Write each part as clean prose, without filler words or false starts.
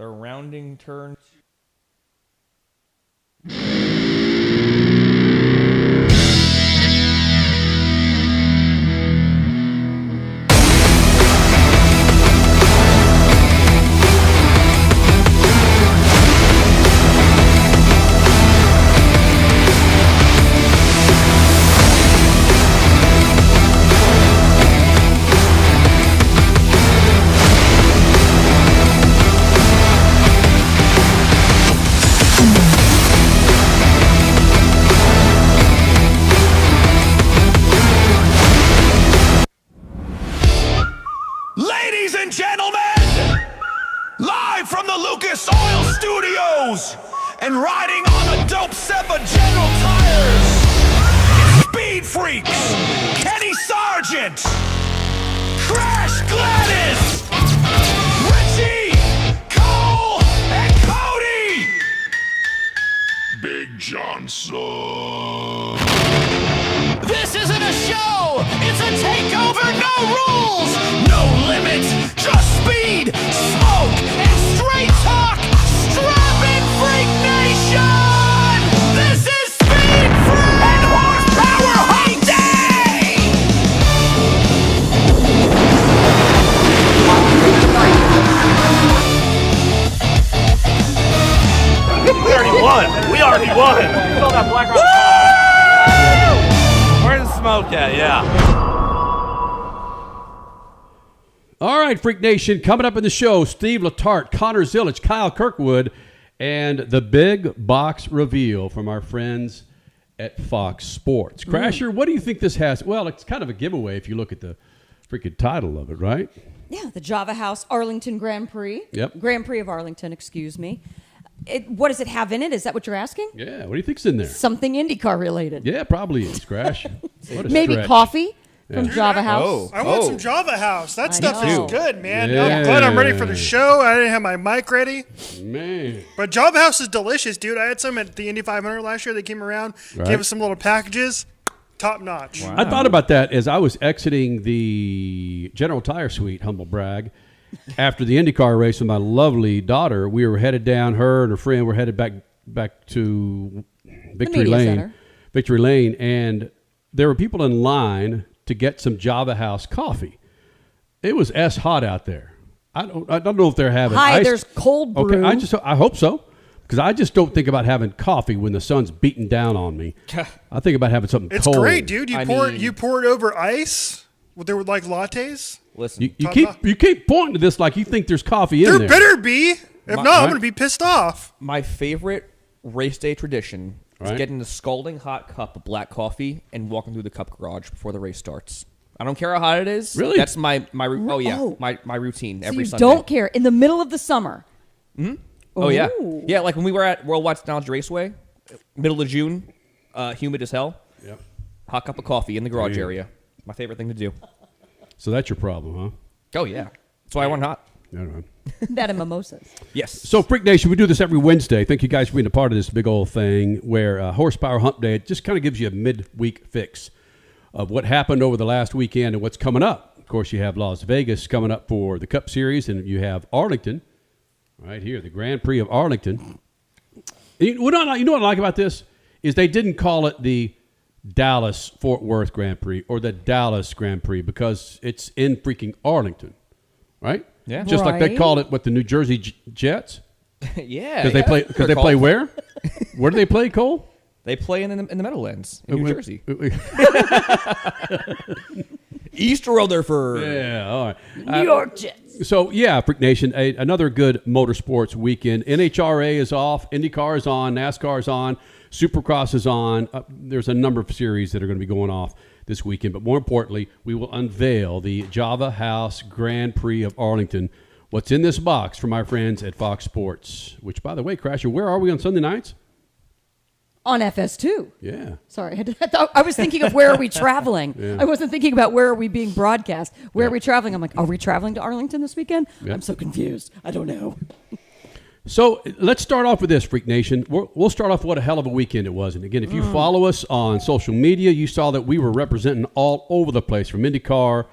They're rounding turn. Ladies and gentlemen, live from the Lucas Oil Studios and riding on a dope set of General Tires, it's SpeedFreaks, Kenny Sargent, Crash Gladys, Richie, Cole, and Cody, Big Johnson. This isn't a show, it's a takeover, no rules, no limits, just speed, smoke, and straight talk. Strap in, Freak Nation! This is Speed Freaks and Horsepower Hunting! We already won. You saw that black rock. Where's the smoke at? Yeah. All right, Freak Nation, coming up in the show, Steve Letarte, Connor Zillich, Kyle Kirkwood, and the big box reveal from our friends at Fox Sports. Crasher, what do you think this has? Well, it's kind of a giveaway if you look at the freaking title of it, right? Yeah, the Java House Arlington Grand Prix. Yep. Grand Prix of Arlington, excuse me. What does it have in it? Is that what you're asking? Yeah, what do you think's in there? Something IndyCar related. Yeah, probably is, Crash. What a Maybe stretch. coffee from Yeah. Java House. I want some Java House. That stuff know. is good, man. Yeah. I'm glad I'm ready for the show. I didn't have my mic ready. Man. But Java House is delicious, dude. I had some at the Indy 500 last year. They came around, Right. gave us some little packages. Top notch. I thought about that as I was exiting the General Tire Suite, humble brag, after the IndyCar race with my lovely daughter. We were headed down, her and her friend were headed back to Victory Media Lane. Center. Victory Lane, and there were people in line to get some Java House coffee. It was hot out there. I don't know if they're having ice. There's cold brew. Okay, I hope so, because I just don't think about having coffee when the sun's beating down on me. I think about having something It's cold. great, dude. You pour it over ice. There were like lattes. Listen, You keep pointing to this like you think there's coffee in There there. better be. If not, I'm right. going to be pissed off. my favorite race day tradition is Right. getting the scalding hot cup of black coffee and walking through the cup garage before the race starts. I don't care how hot it is. Really? That's my my Oh. routine So every you Sunday. don't care. In the middle of the summer. Oh yeah, Ooh. yeah. Like when we were at Worldwide Technology Raceway, middle of June, humid as hell. Yep. Hot cup of coffee in the garage Yeah. area. My favorite thing to do. So that's your problem, huh? Oh yeah, that's why I want hot. I don't know. That and mimosas. Yes. So, Freak Nation, we do this every Wednesday. Thank you guys for being a part of this big old thing where Horsepower Hump Day, it just kind of gives you a midweek fix of what happened over the last weekend and what's coming up. Of course, you have Las Vegas coming up for the Cup Series, and you have Arlington right here, the Grand Prix of Arlington. You know what I like about this is they didn't call it the Dallas-Fort Worth Grand Prix or the Dallas Grand Prix because it's in freaking Arlington, right? Yeah. Just like they Right. called it, what, the New Jersey Jets? Yeah. Because they play. Because they play where? Where do they play, Cole? They play in the Meadowlands in New Jersey. East Rutherford. Yeah, all right. New York Jets. So, yeah, Freak Nation, another good motorsports weekend. NHRA is off. IndyCar is on. NASCAR is on. Supercross is on. There's a number of series that are going to be going off this weekend. But more importantly, we will unveil the Java House Grand Prix of Arlington. What's in this box from our friends at Fox Sports, which, by the way, Crasher, where are we on Sunday nights? On FS2. Yeah. Sorry, I was thinking of where are we traveling. Yeah. I wasn't thinking about where are we being broadcast. Where are we traveling? I'm like, are we traveling to Arlington this weekend? Yeah. I'm so confused. I don't know. So let's start off with this, Freak Nation. We'll start off what a hell of a weekend it was. And again, if you follow us on social media, you saw that we were representing all over the place, from IndyCar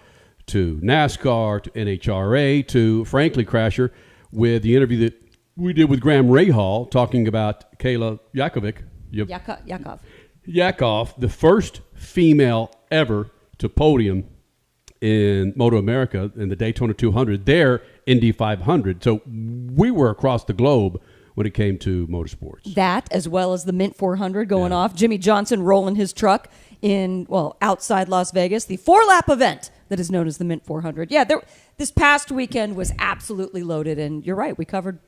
to NASCAR to NHRA to, frankly, Crasher, with the interview that we did with Graham Rahal talking about Kayla Yakov, the first female ever to podium in Moto America in the Daytona 200, their Indy 500. So we were across the globe when it came to motorsports. That, as well as the Mint 400 going off. Jimmy Johnson rolling his truck outside Las Vegas, the 4-lap event that is known as the Mint 400. Yeah, this past weekend was absolutely loaded, and you're right, we covered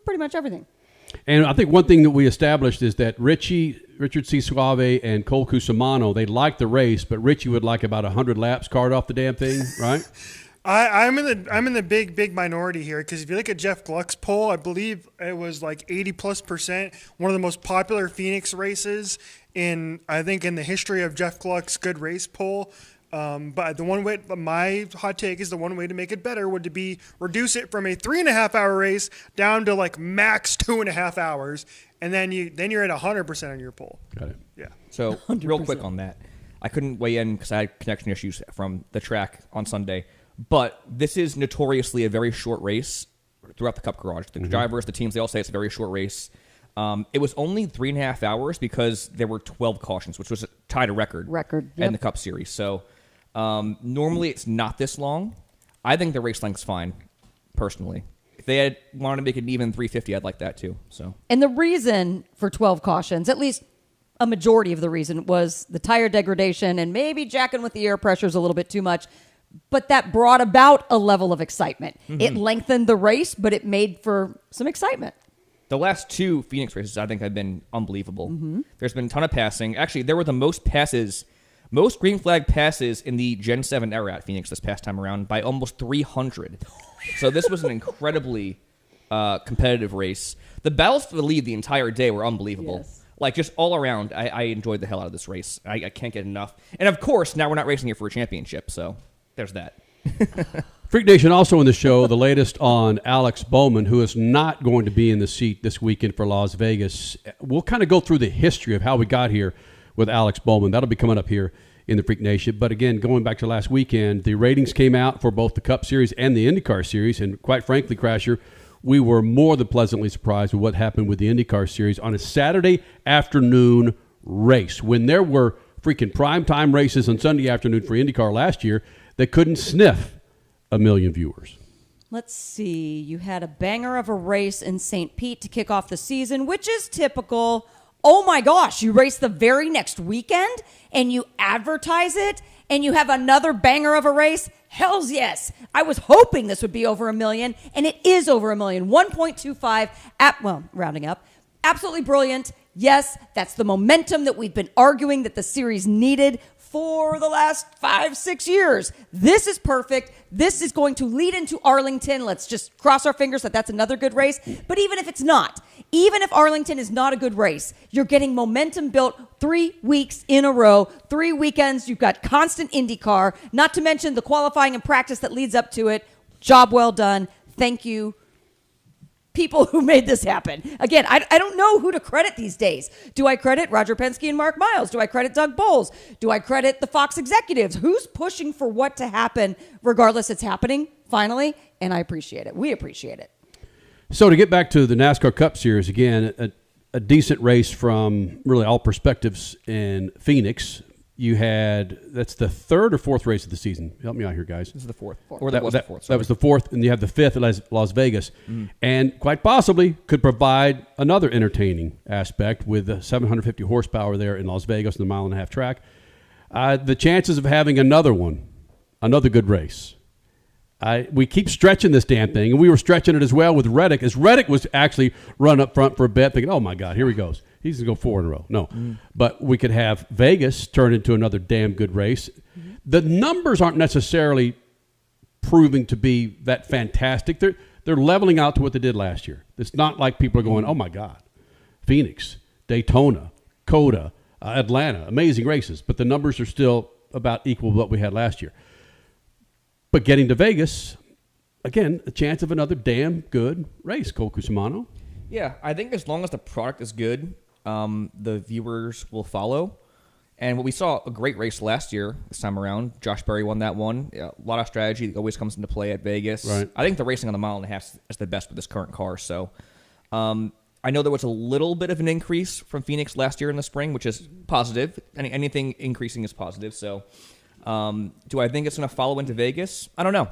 pretty much everything. And I think one thing that we established is that Richard C. Suave and Cole Cusimano, they liked the race, but Richie would like about 100 laps card off the damn thing, right? I'm in the big minority here, because if you look at Jeff Gluck's poll, I believe it was like 80+%, one of the most popular Phoenix races in the history of Jeff Gluck's good race poll. But the one way, my hot take is the one way to make it better would to be reduce it from a 3.5-hour race down to like max 2.5 hours, and then you're at 100% on your poll. Got it. Yeah. So 100%. Real quick on that, I couldn't weigh in because I had connection issues from the track on Sunday. But this is notoriously a very short race throughout the Cup Garage. The drivers, the teams, they all say it's a very short race. It was only 3.5 hours because there were 12 cautions, which was tied a record. Yep. In the Cup Series. So normally it's not this long. I think the race length's fine, personally. If they had wanted to make it even 350, I'd like that too. So. And the reason for 12 cautions, at least a majority of the reason, was the tire degradation and maybe jacking with the air pressures a little bit too much. But that brought about a level of excitement. Mm-hmm. It lengthened the race, but it made for some excitement. The last two Phoenix races, I think, have been unbelievable. Mm-hmm. There's been a ton of passing. Actually, there were the most green flag passes in the Gen 7 era at Phoenix this past time around by almost 300. So this was an incredibly competitive race. The battles for the lead the entire day were unbelievable. Yes. Like, just all around, I enjoyed the hell out of this race. I can't get enough. And, of course, now we're not racing here for a championship, so there's that. Freak Nation also in the show, the latest on Alex Bowman, who is not going to be in the seat this weekend for Las Vegas. We'll kind of go through the history of how we got here with Alex Bowman. That'll be coming up here in the Freak Nation. But again, going back to last weekend, the ratings came out for both the Cup Series and the IndyCar Series. And quite frankly, Crasher, we were more than pleasantly surprised with what happened with the IndyCar Series on a Saturday afternoon race. When there were freaking primetime races on Sunday afternoon for IndyCar last year that couldn't sniff 1 million viewers. Let's see. You had a banger of a race in St. Pete to kick off the season, which is typical. Oh my gosh, you race the very next weekend and you advertise it and you have another banger of a race? Hells yes. I was hoping this would be over 1 million, and it is over 1 million. 1.25 rounding up. Absolutely brilliant. Yes, that's the momentum that we've been arguing that the series needed for the last 5-6 years. This is perfect. This is going to lead into Arlington. Let's just cross our fingers that that's another good race. But even if it's not, even if Arlington is not a good race, you're getting momentum built 3 weeks in a row, 3 weekends. You've got constant IndyCar, not to mention the qualifying and practice that leads up to it. Job well done. Thank you, people who made this happen. Again, I don't know who to credit these days. Do I credit Roger Penske and Mark Miles? Do I credit Doug Bowles? Do I credit the Fox executives? Who's pushing for what to happen? Regardless, it's happening, finally, and I appreciate it. We appreciate it. So to get back to the NASCAR Cup Series, again, a decent race from really all perspectives in Phoenix. You had, that's the third or fourth race of the season. Help me out here, guys. This is the fourth. Or that was the fourth. That was the fourth, and you have the fifth at Las Vegas. And quite possibly could provide another entertaining aspect with the 750 horsepower there in Las Vegas and the 1.5 mile track. The chances of having another good race. We keep stretching this damn thing, and we were stretching it as well with Reddick, as Reddick was actually run up front for a bit, thinking, oh, my God, here he goes. He's going to go 4 in a row. No. But we could have Vegas turn into another damn good race. The numbers aren't necessarily proving to be that fantastic. They're leveling out to what they did last year. It's not like people are going, oh, my God, Phoenix, Daytona, Coda, Atlanta, amazing races. But the numbers are still about equal to what we had last year. But getting to Vegas, again, a chance of another damn good race, Cole Cusimano. Yeah, I think as long as the product is good, the viewers will follow. And what we saw, a great race last year, this time around. Josh Berry won that one. A lot of strategy that always comes into play at Vegas. Right. I think the racing on the 1.5 mile is the best with this current car. So I know there was a little bit of an increase from Phoenix last year in the spring, which is positive. Anything increasing is positive. So do I think it's going to follow into Vegas? I don't know.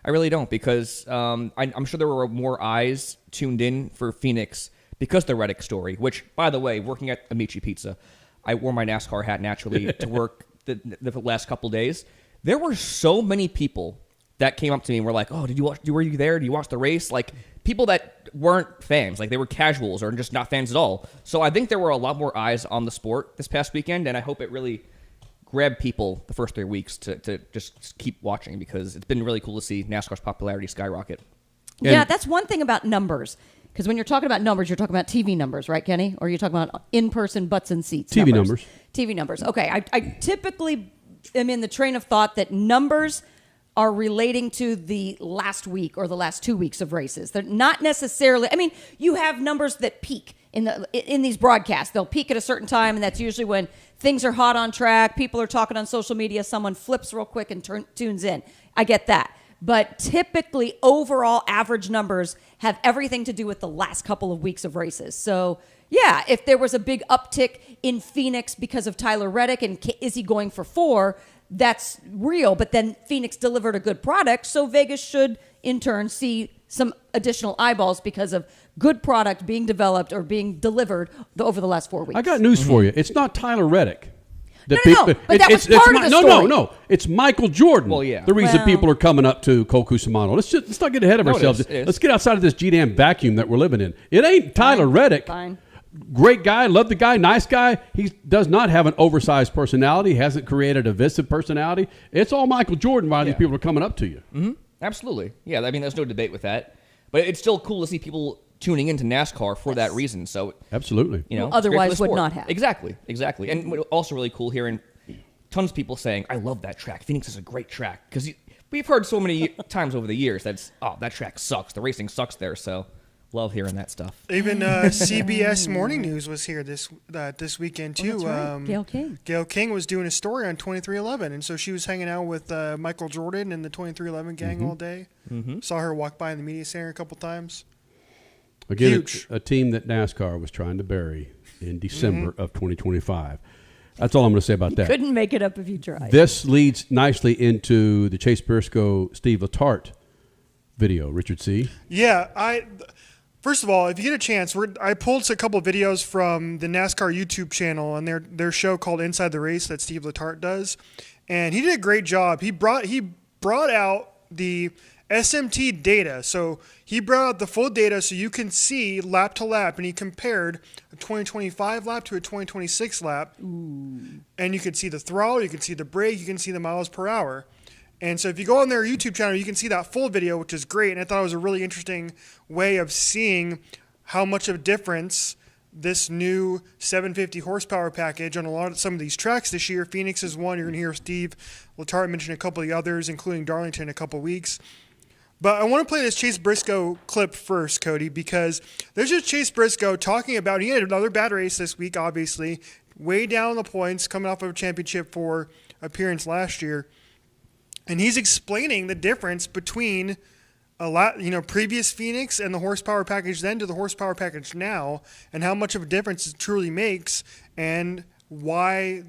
I really don't, because I'm sure there were more eyes tuned in for Phoenix because of the Reddick story, which, by the way, working at Amici Pizza, I wore my NASCAR hat naturally to work the last couple days. There were so many people that came up to me and were like, "Oh, were you there? Did you watch the race?" Like, people that weren't fans, like they were casuals or just not fans at all. So I think there were a lot more eyes on the sport this past weekend, and I hope it really grabbed people the first 3 weeks to just keep watching, because it's been really cool to see NASCAR's popularity skyrocket. Yeah, that's one thing about numbers. Because when you're talking about numbers, you're talking about TV numbers, right, Kenny? Or you're talking about in-person butts and seats TV numbers. TV numbers. Okay, I typically am in the train of thought that numbers are relating to the last week or the last 2 weeks of races. They're not necessarily. I mean, you have numbers that peak in these broadcasts. They'll peak at a certain time, and that's usually when things are hot on track. People are talking on social media. Someone flips real quick and tunes in. I get that. But typically, overall average numbers have everything to do with the last couple of weeks of races. So, yeah, if there was a big uptick in Phoenix because of Tyler Reddick and is he going for 4, that's real. But then Phoenix delivered a good product, so Vegas should, in turn, see some additional eyeballs because of good product being developed or being delivered over the last 4 weeks. I got news for you. It's not Tyler Reddick. No, but that was part of the story. No. It's Michael Jordan. Well, yeah. The reason people are coming up to Cole Cusimano. Let's not get ahead of ourselves. It is. Let's get outside of this GDM vacuum that we're living in. It ain't Tyler Reddick. Fine. Great guy, love the guy, nice guy. He does not have an oversized personality. He hasn't created a divisive personality. It's all Michael Jordan why these people are coming up to you. Mm-hmm. Absolutely. Yeah, I mean, there's no debate with that. But it's still cool to see people tuning into NASCAR for that reason. So absolutely. You know, otherwise would not have. Exactly. And also really cool hearing tons of people saying, "I love that track. Phoenix is a great track." Because we've heard so many times over the years that track sucks. The racing sucks there. So love hearing that stuff. Even CBS Morning News was here this weekend too. Oh, that's right. Gail King. Gail King was doing a story on 2311, and so she was hanging out with Michael Jordan and the 2311 gang all day. Mm-hmm. Saw her walk by in the media center a couple times. Again, Huge. A team that NASCAR was trying to bury in December of 2025. That's all I'm going to say about that. Couldn't make it up if you tried. This leads nicely into the Chase Briscoe, Steve Letarte video. Richard C. Yeah, first of all, if you get a chance, I pulled a couple of videos from the NASCAR YouTube channel and their show called Inside the Race that Steve Letarte does, and he did a great job. He brought out the SMT data, so he brought out the full data so you can see lap to lap, and he compared a 2025 lap to a 2026 lap, and you can see the throttle, you can see the brake, you can see the miles per hour. And so if you go on their YouTube channel, you can see that full video, which is great. And I thought it was a really interesting way of seeing how much of a difference this new 750 horsepower package on some of these tracks this year. Phoenix is one. You're going to hear Steve Letarte mention a couple of the others, including Darlington in a couple of weeks. But I want to play this Chase Briscoe clip first, Cody, because there's just Chase Briscoe talking about, he had another bad race this week, obviously, way down the points, coming off of a championship for appearance last year. And he's explaining the difference between previous Phoenix and the horsepower package then to the horsepower package now, and how much of a difference it truly makes, and why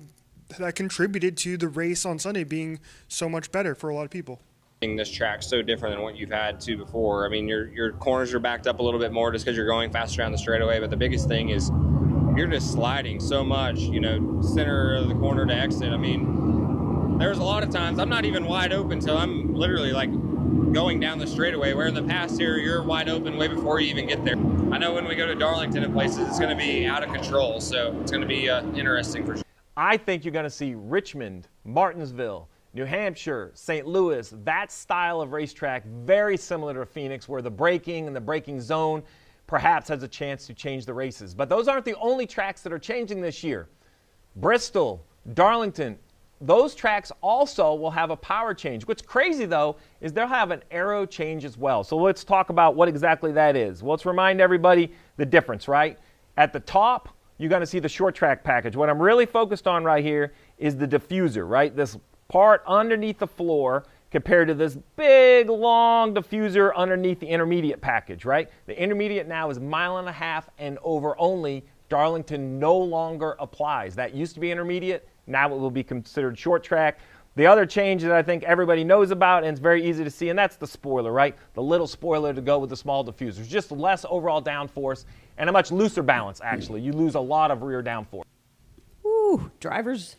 that contributed to the race on Sunday being so much better for a lot of people. This track's so different than what you've had to before. I mean, your corners are backed up a little bit more just because you're going faster down the straightaway, but the biggest thing is you're just sliding so much, center of the corner to exit. I mean, there's a lot of times I'm not even wide open, so I'm literally like going down the straightaway, where in the past here, you're wide open way before you even get there. I know when we go to Darlington and places, it's going to be out of control, so it's going to be interesting for sure. I think you're going to see Richmond, Martinsville, New Hampshire, St. Louis, that style of racetrack, very similar to Phoenix, where the braking and the braking zone perhaps has a chance to change the races. But those aren't the only tracks that are changing this year. Bristol, Darlington, those tracks also will have a power change. What's crazy, though, is they'll have an aero change as well. So let's talk about what exactly that is. Well, let's remind everybody the difference, right? At the top, you're going to see the short track package. What I'm really focused on right here is the diffuser, right? This part underneath the floor compared to this big, long diffuser underneath the intermediate package, right? The intermediate now is 1.5 miles and over only. Darlington no longer applies. That used to be intermediate. Now it will be considered short track. The other change that I think everybody knows about, and it's very easy to see, and that's the spoiler, right? The little spoiler to go with the small diffusers. Just less overall downforce and a much looser balance, actually. You lose a lot of rear downforce. Ooh, drivers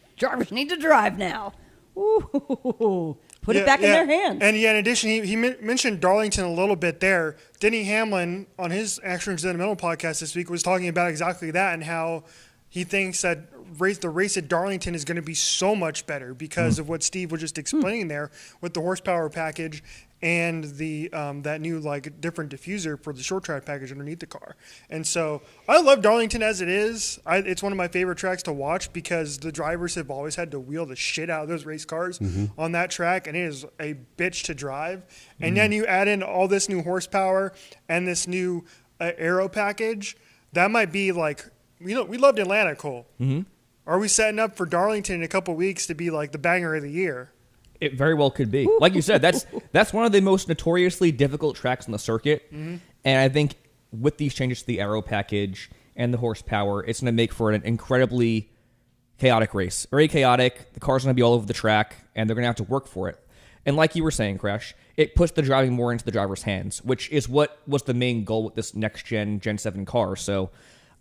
need to drive now. Ooh, put it back in their hands. And in addition, he mentioned Darlington a little bit there. Denny Hamlin on his Action Sentimental podcast this week was talking about exactly that and how he thinks that the race at Darlington is going to be so much better because of what Steve was just explaining there with the horsepower package and the that new different diffuser for the short track package underneath the car. And so I love Darlington as it is. It's one of my favorite tracks to watch because the drivers have always had to wheel the shit out of those race cars on that track, and it is a bitch to drive. And then you add in all this new horsepower and this new aero package. That might be we loved Atlanta, Cole. Are we setting up for Darlington in a couple weeks to be the banger of the year? It very well could be. Like you said, that's one of the most notoriously difficult tracks on the circuit. And I think with these changes to the aero package and the horsepower, it's going to make for an incredibly chaotic race. Very chaotic. The car's going to be all over the track, and they're going to have to work for it. And like you were saying, Crash, it puts the driving more into the driver's hands, which is what was the main goal with this next-gen Gen 7 car. So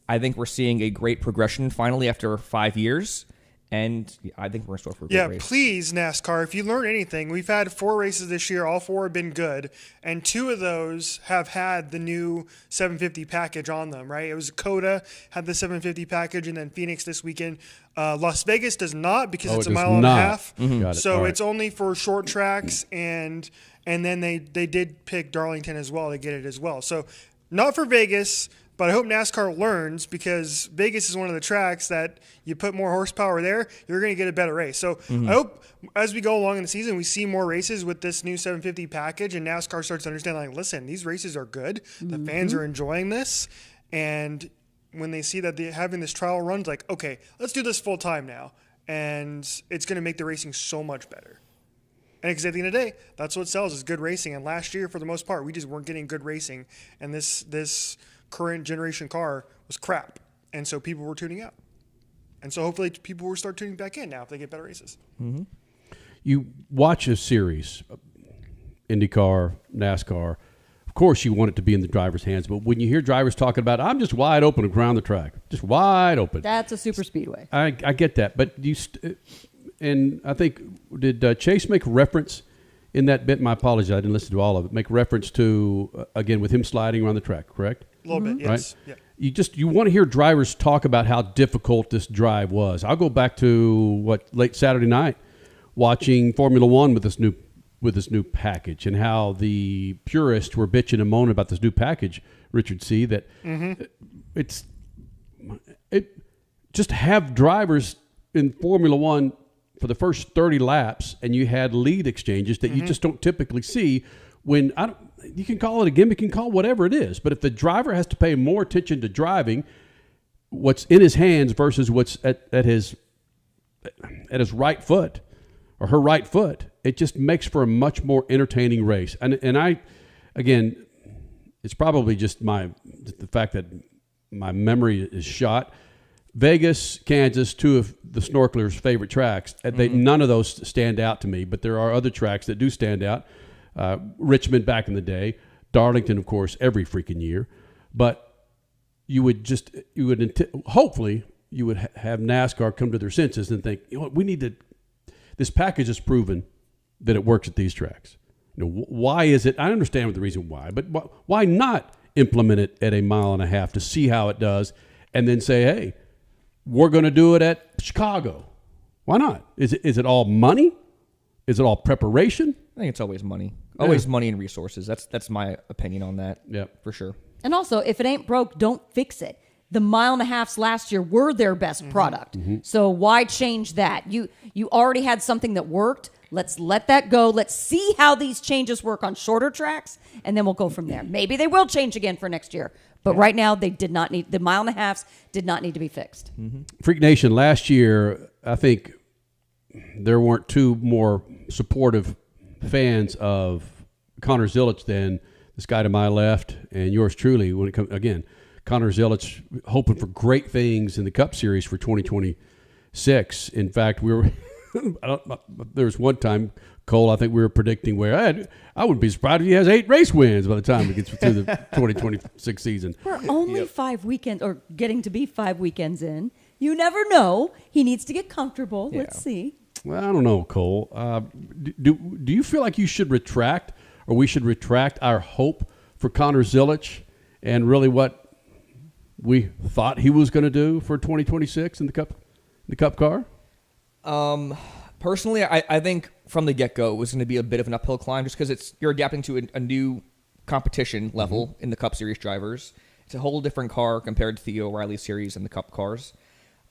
I think we're seeing a great progression finally after 5 years, and I think we're in store for a great race. Please, NASCAR, if you learn anything, we've had 4 races this year. All 4 have been good, and 2 of those have had the new 750 package on them, right? It was Coda had the 750 package, and then Phoenix this weekend. Las Vegas does not because it's a mile and a half. So it's only for short tracks, and then they did pick Darlington as well to get it as well. So not for Vegas. But I hope NASCAR learns because Vegas is one of the tracks that you put more horsepower there, you're going to get a better race. So I hope as we go along in the season, we see more races with this new 750 package and NASCAR starts to understand, listen, these races are good. The fans are enjoying this. And when they see that they're having this trial run, it's okay, let's do this full time now. And it's going to make the racing so much better. And because at the end of the day, that's what sells is good racing. And last year, for the most part, we just weren't getting good racing. And this current generation car was crap, and so people were tuning out, and so hopefully people will start tuning back in now if they get better races. You watch a series, IndyCar, NASCAR. Of course, you want it to be in the driver's hands, but when you hear drivers talking about, I'm just wide open around the track, just wide open. That's a super speedway. I get that, but and I think did Chase make reference in that bit? My apologies, I didn't listen to all of it. Make reference to again with him sliding around the track, correct? A little bit, yes. Right? Yeah. You want to hear drivers talk about how difficult this drive was. I'll go back to late Saturday night, watching Formula One with this new package, and how the purists were bitching and moaning about this new package. Richard C. That just have drivers in Formula One for the first 30 laps, and you had lead exchanges that you just don't typically see. When you can call it a gimmick, you can call it whatever it is, but if the driver has to pay more attention to driving what's in his hands versus what's at his right foot or her right foot, it just makes for a much more entertaining race. And I, again, it's probably just the fact that my memory is shot. Vegas, Kansas, 2 of the snorkelers' favorite tracks. None of those stand out to me, but there are other tracks that do stand out. Richmond back in the day, Darlington, of course, every freaking year. But hopefully you would have NASCAR come to their senses and think, you know what, this package has proven that it works at these tracks. Why is it? I understand the reason why, but why not implement it at 1.5 miles to see how it does, and then say, hey, we're going to do it at Chicago. Why not? Is it all money? Is it all preparation? I think it's always money. Always money and resources. That's my opinion on that. Yeah, for sure. And also, if it ain't broke, don't fix it. The 1.5 miles last year were their best product. So why change that? You already had something that worked. Let's let that go. Let's see how these changes work on shorter tracks, and then we'll go from there. Maybe they will change again for next year. But right now, they did not need the 1.5 miles did not need to be fixed. Freak Nation, last year, I think there weren't 2 more supportive fans of Connor Zilic than this guy to my left and yours truly when it comes, again, Connor Zilic hoping for great things in the Cup Series for 2026. In fact, we were there was one time, Cole, I think we were predicting where I wouldn't be surprised if he has 8 race wins by the time he gets through the 2026 season. We're only 5 weekends, or getting to be 5 weekends in. You never know. He needs to get comfortable. Yeah. Let's see. Well, I don't know, Cole. Do you feel like you should retract, or we should retract our hope for Connor Zilic and really what we thought he was going to do for 2026 in the Cup car? Personally, I think from the get-go it was going to be a bit of an uphill climb just because you're adapting to a new competition level in the Cup Series drivers. It's a whole different car compared to the O'Reilly Series and the Cup cars.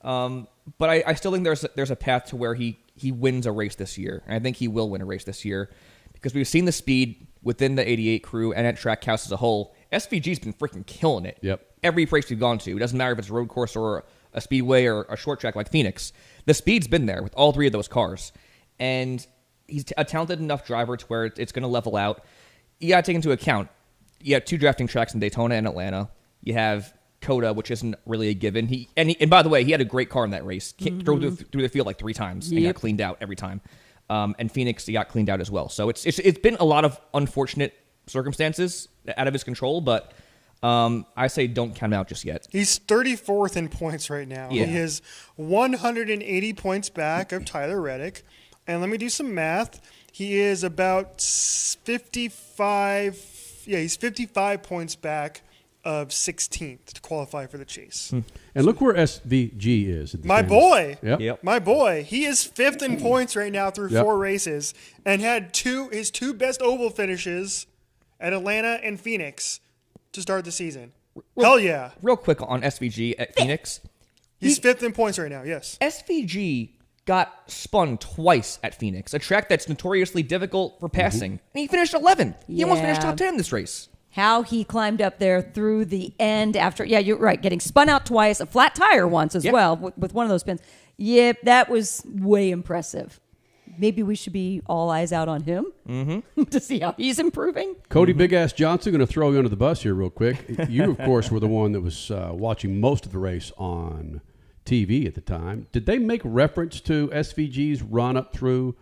But I still think there's a path to where he wins a race this year. And I think he will win a race this year because we've seen the speed within the 88 crew and at Trackhouse as a whole. SVG's been freaking killing it. Yep. Every race we've gone to. It doesn't matter if it's a road course or a speedway or a short track like Phoenix. The speed's been there with all 3 of those cars. And he's a talented enough driver to where it's going to level out. You got to take into account, you have 2 drafting tracks in Daytona and Atlanta. You have Coda, which isn't really a given. And by the way, he had a great car in that race. Drove through the field like 3 times and got cleaned out every time. And Phoenix, he got cleaned out as well. So it's been a lot of unfortunate circumstances out of his control, but I say don't count him out just yet. He's 34th in points right now. Yeah. He is 180 points back of Tyler Reddick. And let me do some math. He is about 55. Yeah, he's 55 points back of 16th to qualify for the chase. And look where SVG is. At the My standings. boy. Yep. My boy. He is 5th in points right now through 4 races and had his 2 best oval finishes at Atlanta and Phoenix to start the season. Hell yeah. Real quick on SVG at Phoenix. He's 5th in points right now, yes. SVG got spun twice at Phoenix, a track that's notoriously difficult for passing. And he finished 11th. He almost finished top 10 in this race. How he climbed up there through the end after, you're right, getting spun out twice, a flat tire once as well with one of those spins. Yep, that was way impressive. Maybe we should be all eyes out on him to see how he's improving. Cody Big Ass Johnson, going to throw you under the bus here real quick. You, of course, were the one that was watching most of the race on TV at the time. Did they make reference to SVG's run up through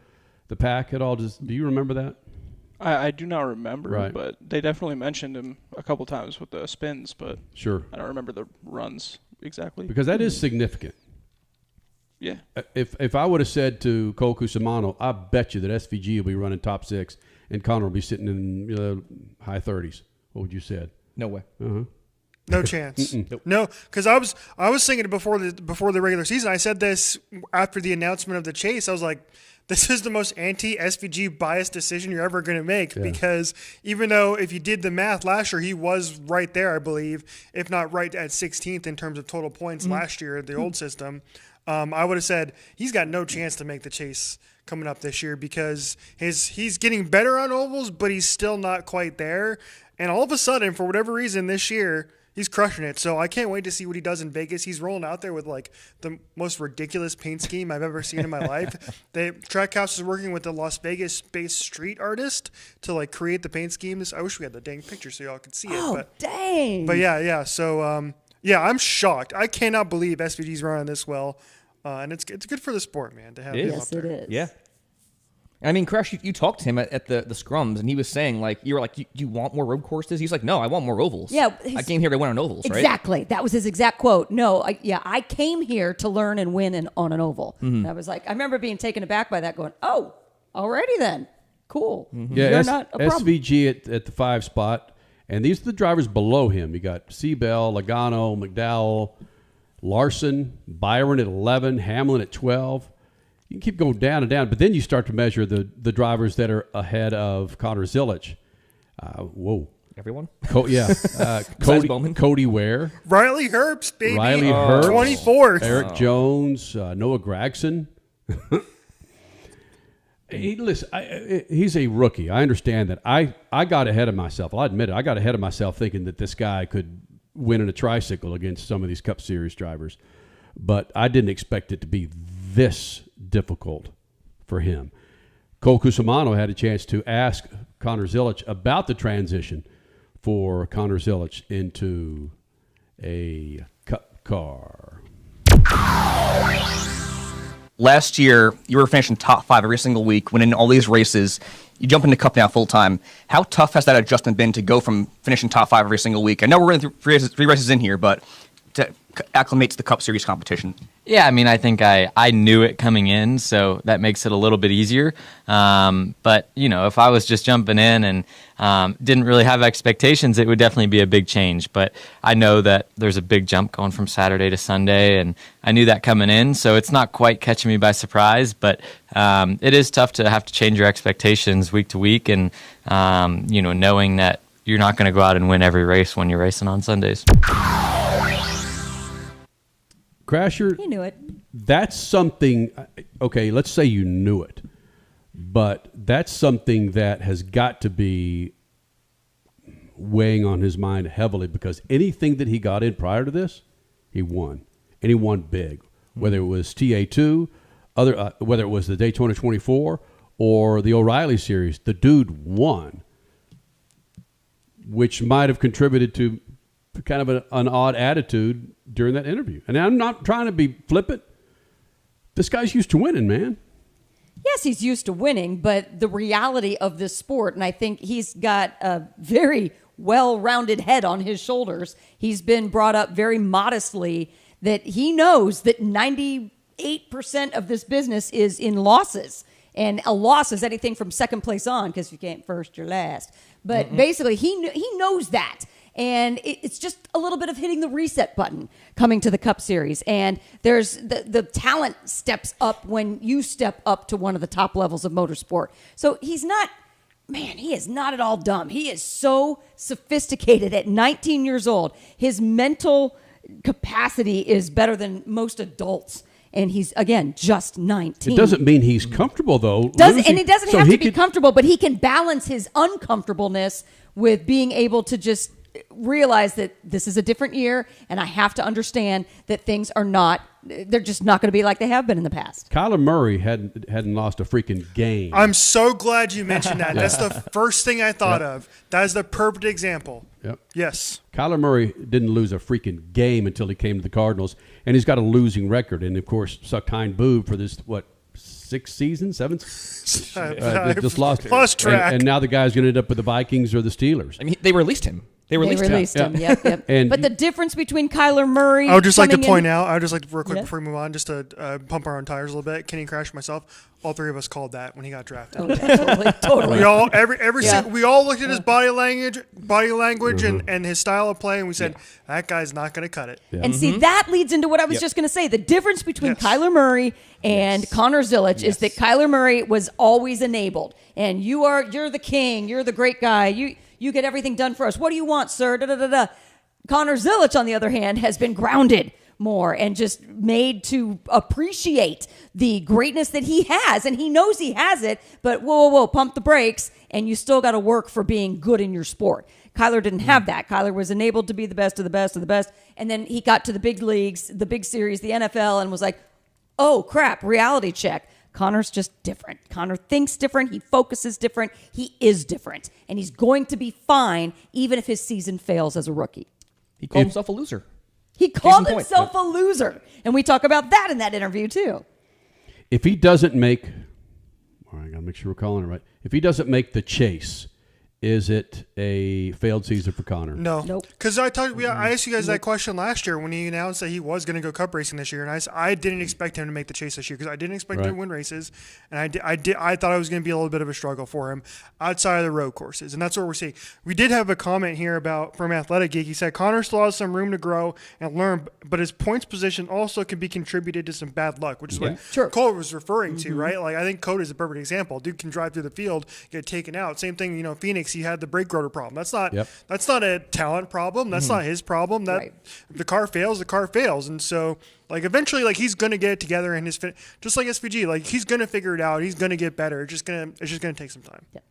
the pack at all? Do you remember that? I do not remember, Right. but they definitely mentioned him a couple times with the spins, but Sure. I don't remember the runs exactly. Because that is significant. Yeah. If I would have said to Cole Cusimano, I bet you that SVG will be running top 6 and Connor will be sitting in high 30s, what would you said? No way. No chance. No, because I was thinking it before the regular season. I said this after the announcement of the chase. I was like, this is the most anti-SVG biased decision you're ever going to make because even though if you did the math last year, he was right there, I believe, if not right at 16th in terms of total points last year, the old system. I would have said he's got no chance to make the chase coming up this year because he's getting better on ovals, but he's still not quite there. And all of a sudden, for whatever reason this year, he's crushing it. So I can't wait to see what he does in Vegas. He's rolling out there with like the most ridiculous paint scheme I've ever seen in my life. Trackhouse is working with the Las Vegas-based street artist to like create the paint schemes. I wish we had the dang picture so y'all could see it. Dang. But yeah. So I'm shocked. I cannot believe SVG's running this well. And it's good for the sport, man, to have him up there. It is. Yeah. I mean, Crash, you talked to him at the scrums, and he was saying, like, you were like, do you want more road courses? He's like, no, I want more ovals. Yeah. I came here to win on ovals, right? Exactly. That was his exact quote. No, I came here to learn and win on an oval. And I was like, I remember being taken aback by that going, oh, already then. Cool. Yeah, You're not a problem. SVG at the 5 spot. And these are the drivers below him. You got Seabell, Logano, McDowell, Larson, Byron at 11, Hamlin at 12. You can keep going down and down, but then you start to measure the drivers that are ahead of Connor Zilic. Whoa. Everyone? Cody, Cody Ware. Riley Herbst, baby. Riley Herbst. 24th. Eric Jones, Noah Gragson. He's a rookie. I understand that. I got ahead of myself. I'll admit it. I got ahead of myself thinking that this guy could win in a tricycle against some of these Cup Series drivers. But I didn't expect it to be this difficult for him. Cole Cusimano had a chance to ask Connor Zilisch about the transition for Connor Zilisch into a Cup car. Last year, you were finishing top 5 every single week, winning all these races. You jump into Cup now full time. How tough has that adjustment been to go from finishing top 5 every single week? I know we're in three races in here, but to acclimate to the Cup Series competition. Yeah, I mean, I think I knew it coming in, so that makes it a little bit easier. But, you know, if I was just jumping in and didn't really have expectations, it would definitely be a big change. But I know that there's a big jump going from Saturday to Sunday, and I knew that coming in, so it's not quite catching me by surprise. But it is tough to have to change your expectations week to week and, you know, knowing that you're not going to go out and win every race when you're racing on Sundays. Crasher, He knew it. that's something, okay, let's say you knew it, but that's something that has got to be weighing on his mind heavily because anything that he got in prior to this, he won. And he won big, whether it was TA2, whether it was the Daytona 24 or the O'Reilly Series, the dude won, which might have contributed to kind of an odd attitude during that interview. And I'm not trying to be flippant. This guy's used to winning, man. Yes, he's used to winning, but the reality of this sport, and I think he's got a very well-rounded head on his shoulders. He's been brought up very modestly that he knows that 98% of this business is in losses. And a loss is anything from second place on, because if you can't first, you're last. But basically, he knows that. And it's just a little bit of hitting the reset button coming to the Cup Series. And there's the talent steps up when you step up to one of the top levels of motorsport. So he's not, man, he is not at all dumb. He is so sophisticated at 19 years old. His mental capacity is better than most adults. And he's, again, just 19. It doesn't mean he's comfortable, though. And he doesn't have to be comfortable, but he can balance his uncomfortableness with being able to just realize that this is a different year, and I have to understand that things are not, they're just not going to be like they have been in the past. Kyler Murray hadn't lost a freaking game. I'm so glad you mentioned that. That's the first thing I thought of. That is the perfect example. Yep. Yes. Kyler Murray didn't lose a freaking game until he came to the Cardinals, and he's got a losing record. And, of course, Suckheim booed for this, sixth season, seventh? Just lost track. And now the guy's going to end up with the Vikings or the Steelers. I mean, they released him. They released him. Yep. But the difference between Kyler Murray... I would just like to point out, real quick before we move on, just to pump our own tires a little bit. Kenny Crash, myself, all three of us called that when he got drafted. Okay, totally. We all we all looked at his body language and his style of play, and we said, that guy's not going to cut it. Yeah. And see, that leads into what I was just going to say. The difference between Kyler Murray and Connor Zilisch is that Kyler Murray was always enabled. And you're the king. You're the great guy. You get everything done for us. What do you want, sir? Connor Zilisch, on the other hand, has been grounded more and just made to appreciate the greatness that he has. And he knows he has it, but whoa, pump the brakes, and you still got to work for being good in your sport. Kyler didn't have that. Kyler was enabled to be the best of the best of the best. And then he got to the big leagues, the big series, the NFL, and was like, oh, crap, reality check. Connor's just different. Connor thinks different. He focuses different. He is different. And he's going to be fine even if his season fails as a rookie. He called himself a loser. He called himself a loser. And we talk about that in that interview, too. If he doesn't make... All right, I got to make sure we're calling it right. If he doesn't make the chase, is it a failed season for Connor? No. Nope. Because I asked you guys that question last year when he announced that he was going to go Cup racing this year, and I didn't expect him to make the chase this year because I didn't expect him to win races, and I thought it was going to be a little bit of a struggle for him outside of the road courses, and that's what we're seeing. We did have a comment here from Athletic Geek. He said Connor still has some room to grow and learn, but his points position also can be contributed to some bad luck, which is what Cole was referring to, right? Like I think Code is a perfect example. Dude can drive through the field, get taken out. Same thing, Phoenix. He had the brake rotor problem. That's not a talent problem. That's not his problem. If the car fails, the car fails. And so, eventually, he's going to get it together. And just like SVG, he's going to figure it out. He's going to get better. It's just going to take some time. Yeah.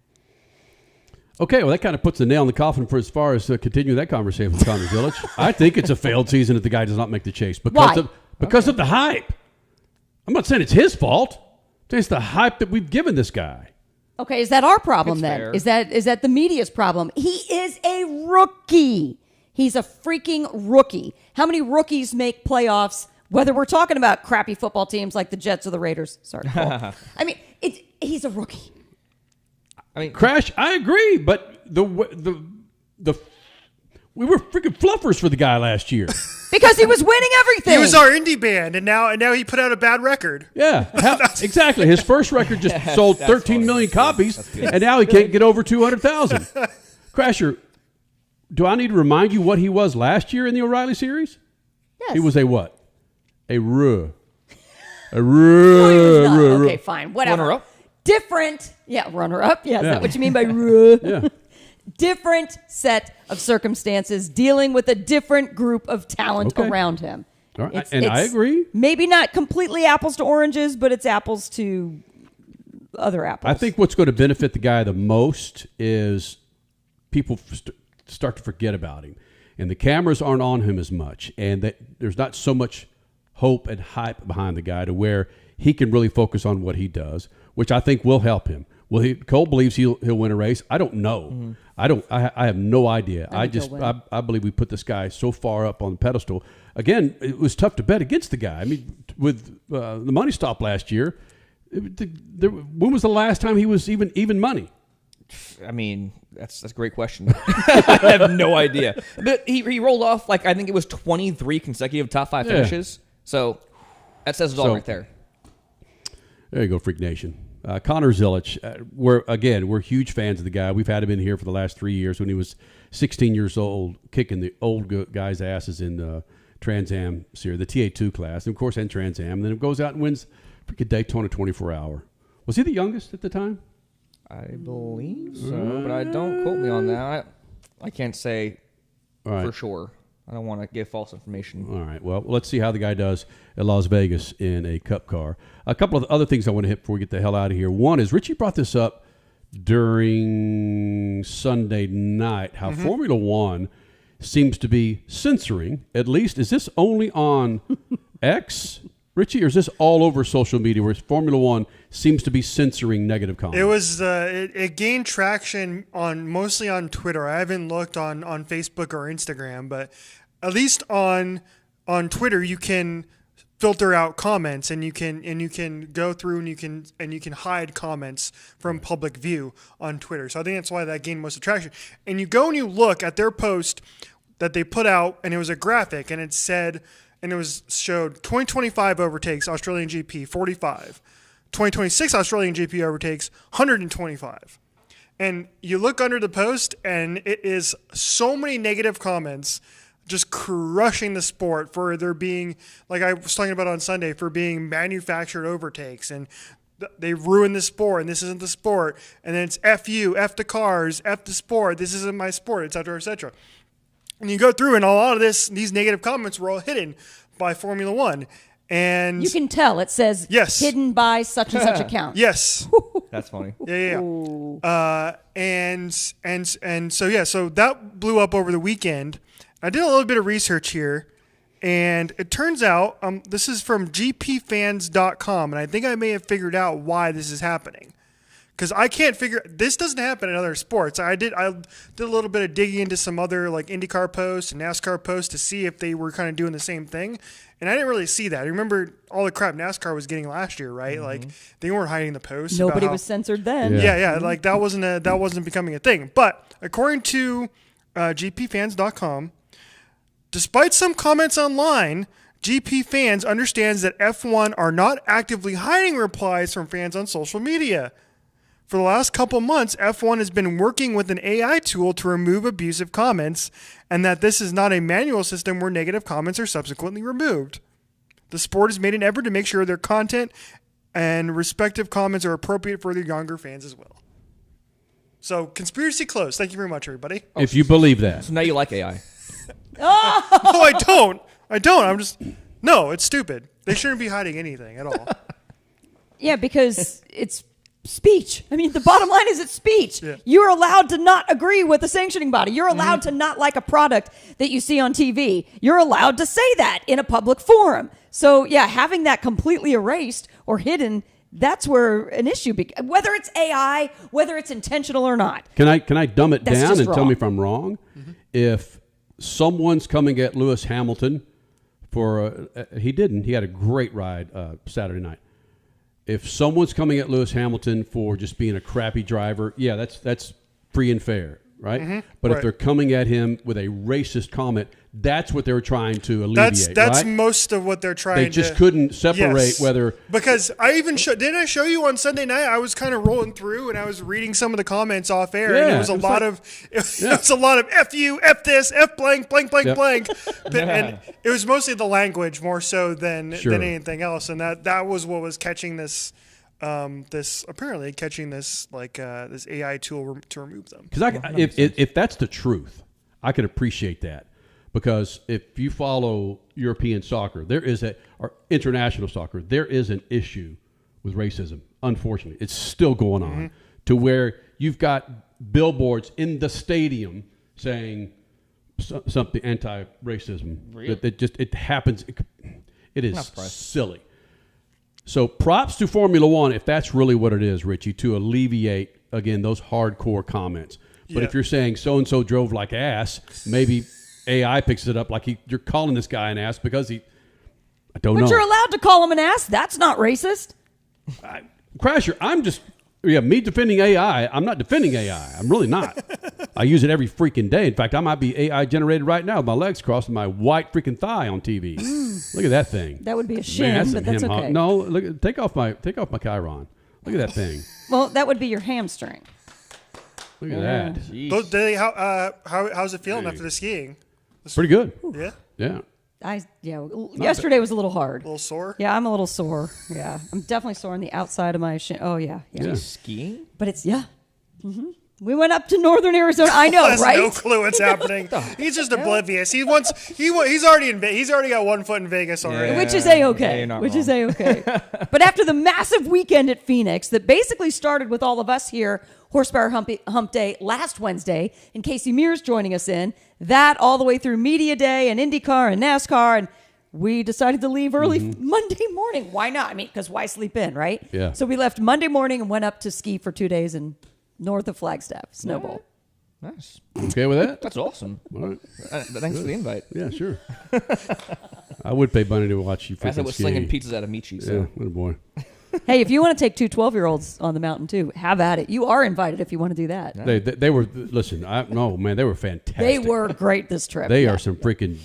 Okay, well, that kind of puts the nail in the coffin for as far as continuing that conversation with Connor Zilisch. I think it's a failed season if the guy does not make the chase because of the hype. I'm not saying it's his fault. It's the hype that we've given this guy. Okay, is that our problem It's then? fair. Is that the media's problem? He is a rookie. He's a freaking rookie. How many rookies make playoffs, whether we're talking about crappy football teams like the Jets or the Raiders? Sorry, Cole. I mean, he's a rookie. I mean, Crash, I agree, but the we were freaking fluffers for the guy last year. Because he was winning everything. He was our indie band, and now he put out a bad record. Yeah, exactly. His first record just sold 13 million copies, and now he can't get over 200,000. Crasher, do I need to remind you what he was last year in the O'Reilly Series? Yes. He was a what? A ruh. A No, he was not. ruh. Okay, fine. Whatever. Runner-up? Different. Yeah, runner-up. Yeah, is Yeah. that what you mean by ruh? Yeah. Different set of circumstances dealing with a different group of talent Okay. around him. All right, and I agree. Maybe not completely apples to oranges, but it's apples to other apples. I think what's going to benefit the guy the most is people start to forget about him, and the cameras aren't on him as much, and that there's not so much hope and hype behind the guy to where he can really focus on what he does, which I think will help him. Well, Cole believes he'll win a race. I don't know. Mm-hmm. I have no idea. I think he'll win. I believe we put this guy so far up on the pedestal. Again, it was tough to bet against the guy. I mean, with the money stop last year, when was the last time he was even money? I mean, that's a great question. I have no idea. But he rolled off, I think it was 23 consecutive top 5 finishes. So that says it all right there. There you go, Freak Nation. Connor Zilich, we're huge fans of the guy. We've had him in here for the last 3 years when he was 16 years old, kicking the old guys' asses in the Trans Am series, the TA2 class, and of course, and Trans Am. And then it goes out and wins freaking Daytona 24-hour. Was he the youngest at the time? I believe so, but I don't quote me on that. I can't say for sure. I don't want to give false information. All right. Well, let's see how the guy does at Las Vegas in a Cup car. A couple of other things I want to hit before we get the hell out of here. One is Richie brought this up during Sunday night, how Formula One seems to be censoring, at least, is this only on X, Richie, or is this all over social media where Formula One seems to be censoring negative comments? It was it gained traction mostly on Twitter. I haven't looked on Facebook or Instagram, but at least on Twitter you can filter out comments and you can go through and you can hide comments from public view on Twitter. So I think that's why that gained most traction. And you go and you look at their post that they put out, and it was a graphic, and it said, and it showed 2025 overtakes Australian GP 45, 2026 Australian GP overtakes 125. And you look under the post, and it is so many negative comments just crushing the sport for there being, like I was talking about on Sunday, for being manufactured overtakes, and they ruined the sport, and this isn't the sport, and then it's F you, F the cars, F the sport, this isn't my sport, et cetera, et cetera. And you go through, and a lot of these negative comments were all hidden by Formula One. And you can tell it says hidden by such and such account. Yes. That's funny. Yeah. And so that blew up over the weekend. I did a little bit of research here, and it turns out this is from gpfans.com, and I think I may have figured out why this is happening. Because I can't figure this doesn't happen in other sports. I did a little bit of digging into some other like IndyCar posts and NASCAR posts to see if they were kind of doing the same thing, and I didn't really see that. I remember all the crap NASCAR was getting last year, right? Mm-hmm. Like they weren't hiding the posts. Nobody was censored then. Yeah. Like that wasn't becoming a thing. But according to GPFans.com, despite some comments online, GP Fans understands that F1 are not actively hiding replies from fans on social media. For the last couple months, F1 has been working with an AI tool to remove abusive comments, and that this is not a manual system where negative comments are subsequently removed. The sport has made an effort to make sure their content and respective comments are appropriate for their younger fans as well. So, conspiracy closed. Thank you very much, everybody. If you believe that. So now you like AI. No, I don't. No, it's stupid. They shouldn't be hiding anything at all. Yeah, because it's speech. I mean, the bottom line is it's speech. Yeah. You're allowed to not agree with the sanctioning body. You're allowed to not like a product that you see on TV. You're allowed to say that in a public forum. So, yeah, having that completely erased or hidden that's where an issue, whether it's AI, whether it's intentional or not. Can I dumb it That's down just and tell wrong. me if I'm wrong? If someone's coming at Lewis Hamilton for he had a great ride Saturday night. If someone's coming at Lewis Hamilton for just being a crappy driver, yeah, that's free and fair, right? But if they're coming at him with a racist comment, that's what they were trying to alleviate. That's right? most of what they're trying to. They just couldn't separate whether. Because I even didn't I show you on Sunday night? I was kind of rolling through and I was reading some of the comments off air, and it was a lot of F you, F this, F blank, blank, blank, blank, and it was mostly the language more so than anything else, and that was what was catching this. This AI tool to remove them. Because if that's the truth, I can appreciate that. Because if you follow European soccer, or international soccer, there is an issue with racism. Unfortunately, it's still going on to where you've got billboards in the stadium saying something anti-racism. Really? It happens. It is silly. So props to Formula One if that's really what it is, Richie, to alleviate, again, those hardcore comments. But if you're saying so-and-so drove like ass, maybe AI picks it up like you're calling this guy an ass because I don't know. But you're allowed to call him an ass. That's not racist. Crasher, me defending AI. I'm not defending AI. I'm really not. I use it every freaking day. In fact, I might be AI generated right now with my legs crossed and my white freaking thigh on TV. Look at that thing. That would be a shame, but that's okay. No, look, take off my Chiron. Look at that thing. Well, that would be your hamstring. Look at that. How's it feeling after the skiing? Pretty good. Yeah. Yeah. Yesterday was a little hard. A little sore? Yeah, I'm a little sore. Yeah. I'm definitely sore on the outside of my shin. Oh, yeah. Skiing? But it's, we went up to northern Arizona. I know, has right? no clue what's happening. He's just oblivious. He's already he's already got 1 foot in Vegas already. Which is A-okay. Is A-okay. But after the massive weekend at Phoenix that basically started with all of us here, Horsepower Hump Day last Wednesday, and Casey Mears joining us in, that all the way through Media Day and IndyCar and NASCAR, and we decided to leave early Monday morning. Why not? I mean, because why sleep in, right? Yeah. So we left Monday morning and went up to ski for 2 days in north of Flagstaff, Snowball. Nice. Okay with that? That's awesome. All right. Thanks for the invite. Yeah, sure. I would pay money to watch you freaking As I was ski. slinging pizzas out of Michi. So. Yeah, what a boy. Hey, if you want to take 2 12-year-olds on the mountain too, have at it. You are invited if you want to do that. They were, listen, they were fantastic. They were great this trip. They are some freaking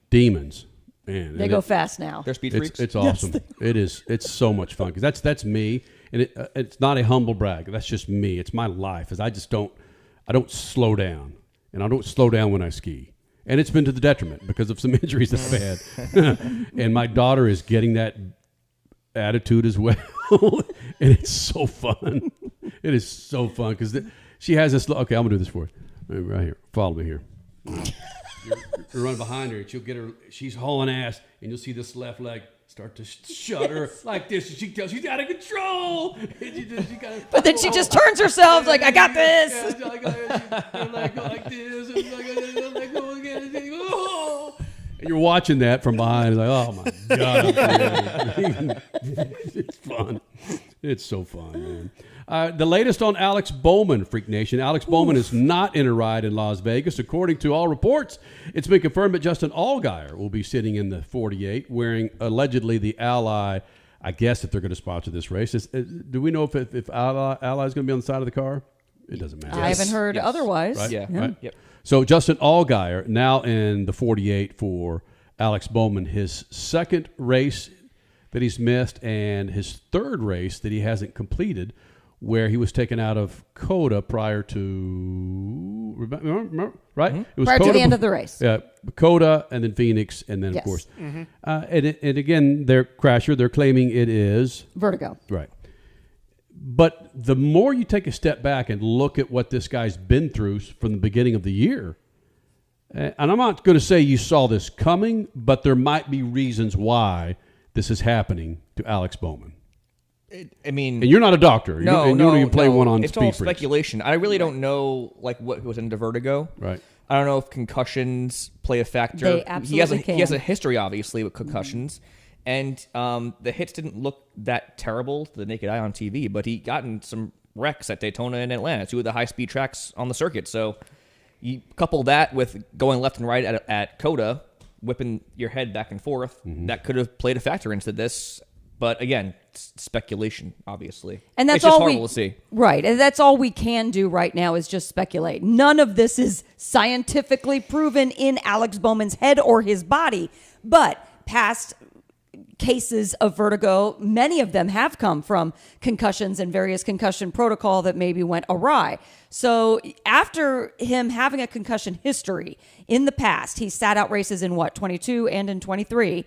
demons. Man, they go fast now. They're speed freaks. It's awesome. It's so much fun because that's me, and it's not a humble brag. That's just me. It's my life. I don't slow down, and I don't slow down when I ski. And it's been to the detriment because of some injuries that I've had. And my daughter is getting that attitude as well, and it's so fun. It is so fun because she has this. Okay, I'm gonna do this for you. Right here, follow me here. You run behind her, and she'll get her. She's hauling ass, and you'll see this left leg start to shudder like this. And she's out of control. But then she just turns herself like, I got this. Yeah, like this, and let go again. And you're watching that from behind, like, oh my god, it's fun. It's so fun, man. The latest on Alex Bowman, Freak Nation. Alex Bowman is not in a ride in Las Vegas. According to all reports, it's been confirmed that Justin Allgaier will be sitting in the 48, wearing allegedly the Ally. I guess if they're going to sponsor this race, do we know if Ally is going to be on the side of the car? It doesn't matter. I haven't heard otherwise. Right? Yeah. Right? Yep. So Justin Allgaier now in the 48 for Alex Bowman, his second race that he's missed and his third race that he hasn't completed, where he was taken out of COTA prior to, right? It was prior to the end of the race. Yeah, COTA and then Phoenix, and then, of course. And again, they're claiming it is vertigo. Right. But the more you take a step back and look at what this guy's been through from the beginning of the year, and I'm not going to say you saw this coming, but there might be reasons why this is happening to Alex Bowman. I mean, and you're not a doctor. No, you play one on it's SpeedFreaks. all speculation. I really don't know what goes into vertigo. Right. I don't know if concussions play a factor. They absolutely he has a history, obviously, with concussions. And the hits didn't look that terrible to the naked eye on TV, but he got in some wrecks at Daytona and Atlanta, 2 of the high-speed tracks on the circuit. So you couple that with going left and right at COTA, whipping your head back and forth, that could have played a factor into this. But again, it's speculation, obviously. And that's it's just all horrible to see. Right. And that's all we can do right now is just speculate. None of this is scientifically proven in Alex Bowman's head or his body. But past cases of vertigo, many of them have come from concussions and various concussion protocol that maybe went awry. So after him having a concussion history in the past, he sat out races in 22 and in 23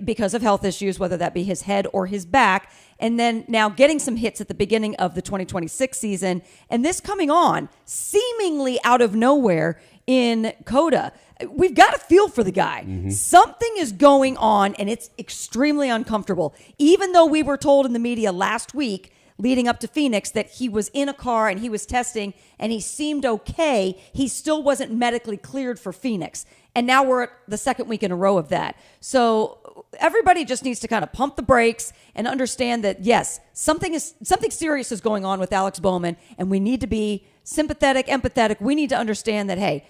because of health issues, whether that be his head or his back. And then now getting some hits at the beginning of the 2026 season. And this coming on seemingly out of nowhere in COTA. We've got to feel for the guy. Something is going on, and it's extremely uncomfortable. Even though we were told in the media last week, leading up to Phoenix, that he was in a car and he was testing and he seemed okay, he still wasn't medically cleared for Phoenix. And now we're at the second week in a row of that. So everybody just needs to kind of pump the brakes and understand that, yes, something serious is going on with Alex Bowman, and we need to be sympathetic, empathetic. We need to understand that, hey,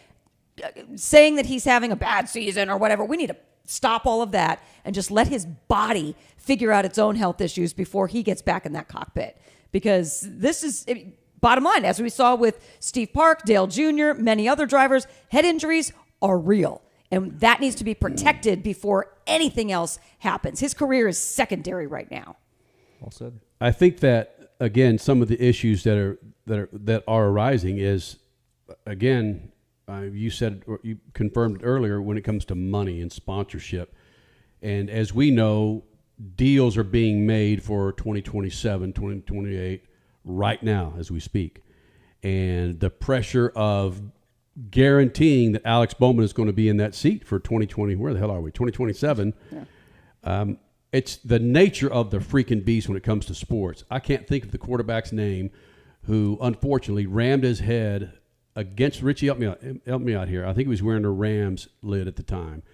saying that he's having a bad season or whatever, we need to stop all of that and just let his body figure out its own health issues before he gets back in that cockpit. Because this is, bottom line, as we saw with Steve Park, Dale Jr., many other drivers, head injuries are real. And that needs to be protected before anything else happens. His career is secondary right now. Well said. I think that, again, some of the issues that are arising is, again, you said, or you confirmed earlier, when it comes to money and sponsorship. And as we know, deals are being made for 2027, 2028 right now as we speak. And the pressure of guaranteeing that Alex Bowman is going to be in that seat for 2020, where the hell are we? 2027. Yeah. It's the nature of the freaking beast when it comes to sports. I can't think of the quarterback's name who unfortunately rammed his head against Richie. Help me out here. I think he was wearing a Rams lid at the time.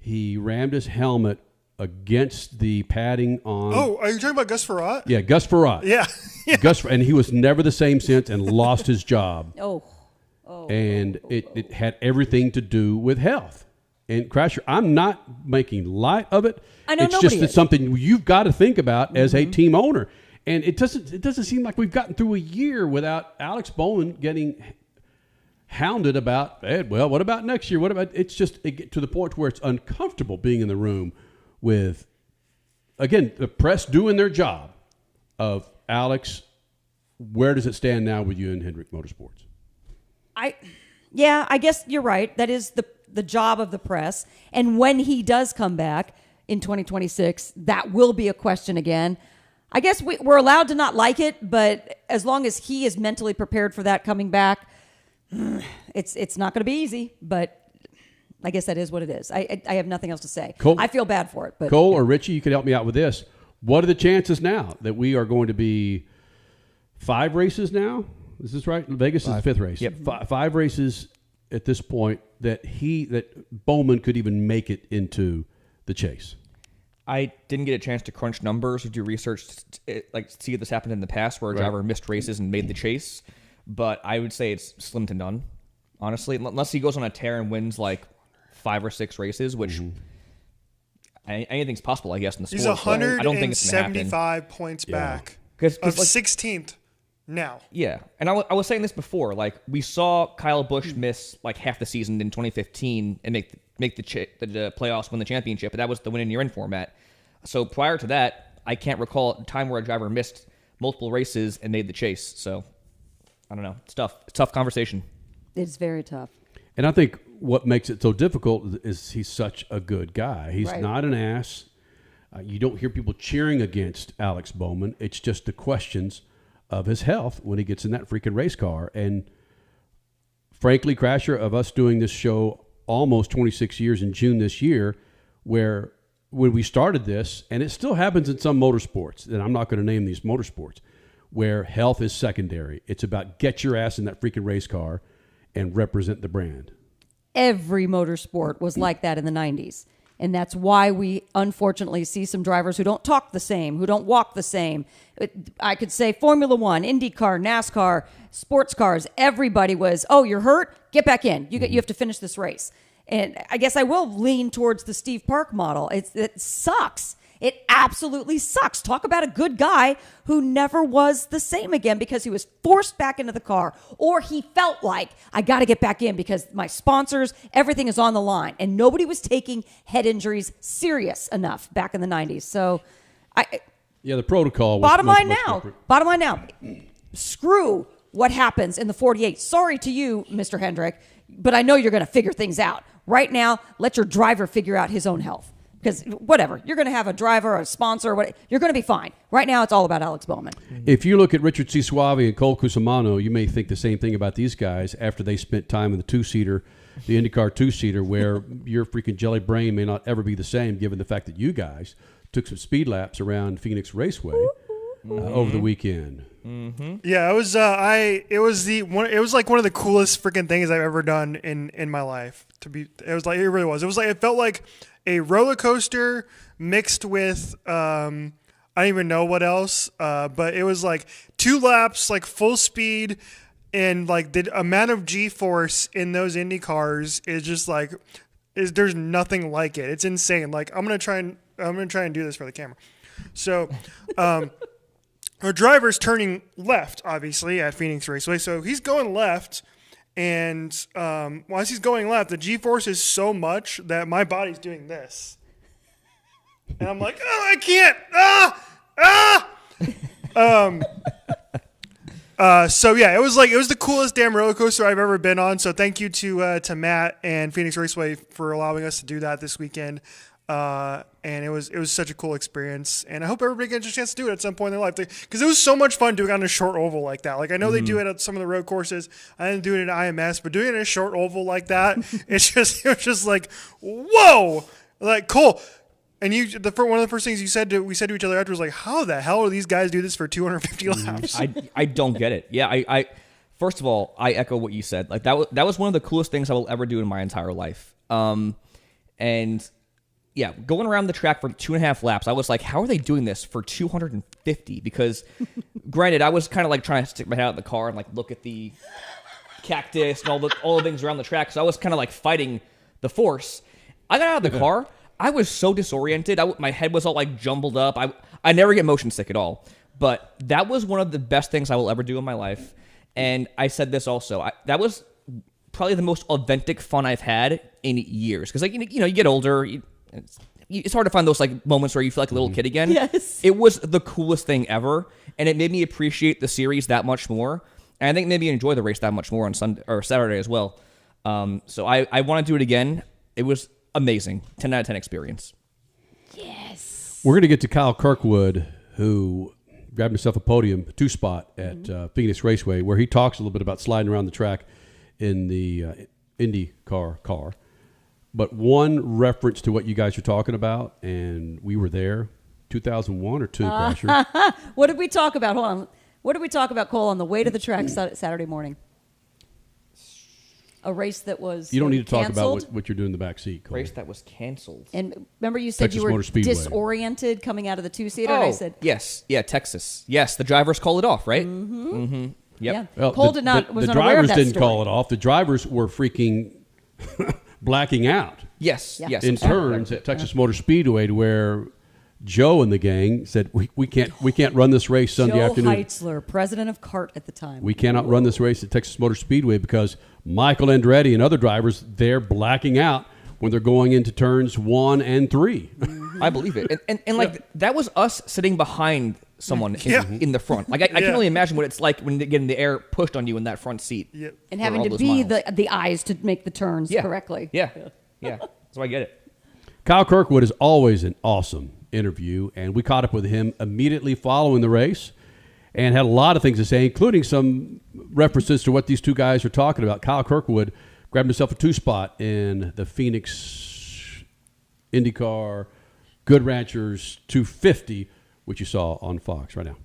He rammed his helmet against the padding on. Oh, are you talking about Gus Farrat? Yeah, Gus Farrat. Yeah. And he was never the same since and lost his job. And it had everything to do with health. And Crasher, I'm not making light of it. I know it's just it's something you've got to think about as a team owner. And it doesn't seem like we've gotten through a year without Alex Bowman getting hounded about, hey, well, what about next year? What about, it get to the point where it's uncomfortable being in the room with, again, the press doing their job of Alex. Where does it stand now with you and Hendrick Motorsports? I guess you're right. That is the job of the press. And when he does come back in 2026, that will be a question again. I guess we're allowed to not like it, but as long as he is mentally prepared for that coming back, it's not going to be easy. But I guess that is what it is. I have nothing else to say. Cole, I feel bad for it. But Cole or Richie, you could help me out with this. What are the chances now that we are going to be 5 races now? Is this right? Vegas is the 5th race. Yep. 5 races at this point that Bowman could even make it into the chase. I didn't get a chance to crunch numbers or do research, see if this happened in the past where a driver missed races and made the chase. But I would say it's slim to none, honestly, unless he goes on a tear and wins 5 or 6 races, which anything's possible, I guess, in the sport. He's 175 I don't think it's going to happen. points back of 16th now. Yeah, and I was saying this before. We saw Kyle Busch miss half the season in 2015 and make the playoffs, win the championship, but that was the win and you're in format. So prior to that, I can't recall a time where a driver missed multiple races and made the chase. So I don't know. It's tough. It's a tough conversation. it's very tough. And I think what makes it so difficult is he's such a good guy. He's not an ass. You don't hear people cheering against Alex Bowman. It's just the questions of his health when he gets in that freaking race car. And frankly, Crasher, of us doing this show almost 26 years in June this year, where when we started this, and it still happens in some motorsports, and I'm not going to name these motorsports, where health is secondary. It's about get your ass in that freaking race car and represent the brand. Every motorsport was like that in the 90s. And that's why we unfortunately see some drivers who don't talk the same, who don't walk the same. I could say Formula One, IndyCar, NASCAR, sports cars, everybody was, oh, you're hurt? Get back in. You have to finish this race. And I guess I will lean towards the Steve Park model. It sucks. It absolutely sucks. Talk about a good guy who never was the same again because he was forced back into the car, or he felt like, I got to get back in because my sponsors, everything is on the line. And nobody was taking head injuries serious enough back in the 90s. So, the protocol was bottom line different. now, screw what happens in the 48. Sorry to you, Mr. Hendrick, but I know you're going to figure things out. Right now, let your driver figure out his own health. Because whatever, you're going to have a driver, a sponsor, you're going to be fine. Right now, it's all about Alex Bowman. If you look at Richard C. Suave and Cole Cusimano, you may think the same thing about these guys after they spent time in the two-seater, the IndyCar two-seater, where your freaking jelly brain may not ever be the same, given the fact that you guys took some speed laps around Phoenix Raceway over the weekend. Mm-hmm. Yeah, it was. It was like one of the coolest freaking things I've ever done in my life. It really was. It was like it felt like a roller coaster mixed with I don't even know what else. But it was like 2 laps, like full speed, and like the amount of G-force in those Indy cars is just like there's nothing like it. It's insane. Like I'm gonna try and do this for the camera. So. Our driver's turning left, obviously, at Phoenix Raceway. So he's going left, and while he's going left, the G-force is so much that my body's doing this. And I'm like, oh, I can't! So yeah, it was the coolest damn roller coaster I've ever been on. So thank you to Matt and Phoenix Raceway for allowing us to do that this weekend. And it was such a cool experience, and I hope everybody gets a chance to do it at some point in their life, because it was so much fun doing it on a short oval like that. Like I know they do it at some of the road courses. I didn't do it at IMS, but doing it in a short oval like that, it was just like, whoa, like cool. And one of the first things we said to each other after was like, how the hell do these guys do this for 250 laps? I don't get it. Yeah, I first of all, I echo what you said. Like that was one of the coolest things I will ever do in my entire life. And yeah, going around the track for 2.5 laps, I was like, how are they doing this for 250? Because granted, I was kind of like trying to stick my head out in the car and like look at the cactus and all the things around the track. So I was kind of like fighting the force. I got out of the car. I was so disoriented. My head was all like jumbled up. I never get motion sick at all. But that was one of the best things I will ever do in my life. And I said this also. That was probably the most authentic fun I've had in years. Because like you get older. It's hard to find those like moments where you feel like a little kid again. Yes. It was the coolest thing ever, and it made me appreciate the series that much more. And I think maybe enjoy the race that much more on Sunday or Saturday as well. So I want to do it again. It was amazing. 10 out of 10 experience. Yes. We're going to get to Kyle Kirkwood, who grabbed himself a podium, 2-spot at Phoenix Raceway, where he talks a little bit about sliding around the track in the IndyCar car. But one reference to what you guys are talking about, and we were there, 2001 or 2, Crasher. What did we talk about? Hold on. What did we talk about, Cole, on the way to the track Saturday morning? A race that was You don't need to talk canceled. about what you're doing in the back seat, Cole. Race that was canceled. And remember you said Texas you were Motor Speedway. disoriented coming out of the 2-seater? Oh, And I said, yes. Yeah, Texas. Yes, the drivers called it off, right? Mm-hmm. Yep. yeah. Well, Cole the was drivers unaware of that didn't story. call it off. The drivers were freaking blacking out Yes. Yeah. Yes. in turns at Texas Motor Speedway, to where Joe and the gang said, we can't run this race Sunday Joe afternoon. Heitzler, president of CART at the time. We cannot run this race at Texas Motor Speedway because Michael Andretti and other drivers, they're blacking out when they're going into turns 1 and 3. I believe it. And like that was us sitting behind someone in the front. Like I can only imagine what it's like when they get in the air pushed on you in that front seat. Yep. And for having all to those be miles. the eyes to make the turns correctly. Yeah. So I get it. Kyle Kirkwood is always an awesome interview, and we caught up with him immediately following the race and had a lot of things to say, including some references to what these two guys are talking about. Kyle Kirkwood grabbed himself a 2-spot in the Phoenix IndyCar Good Ranchers 250, which you saw on Fox right now.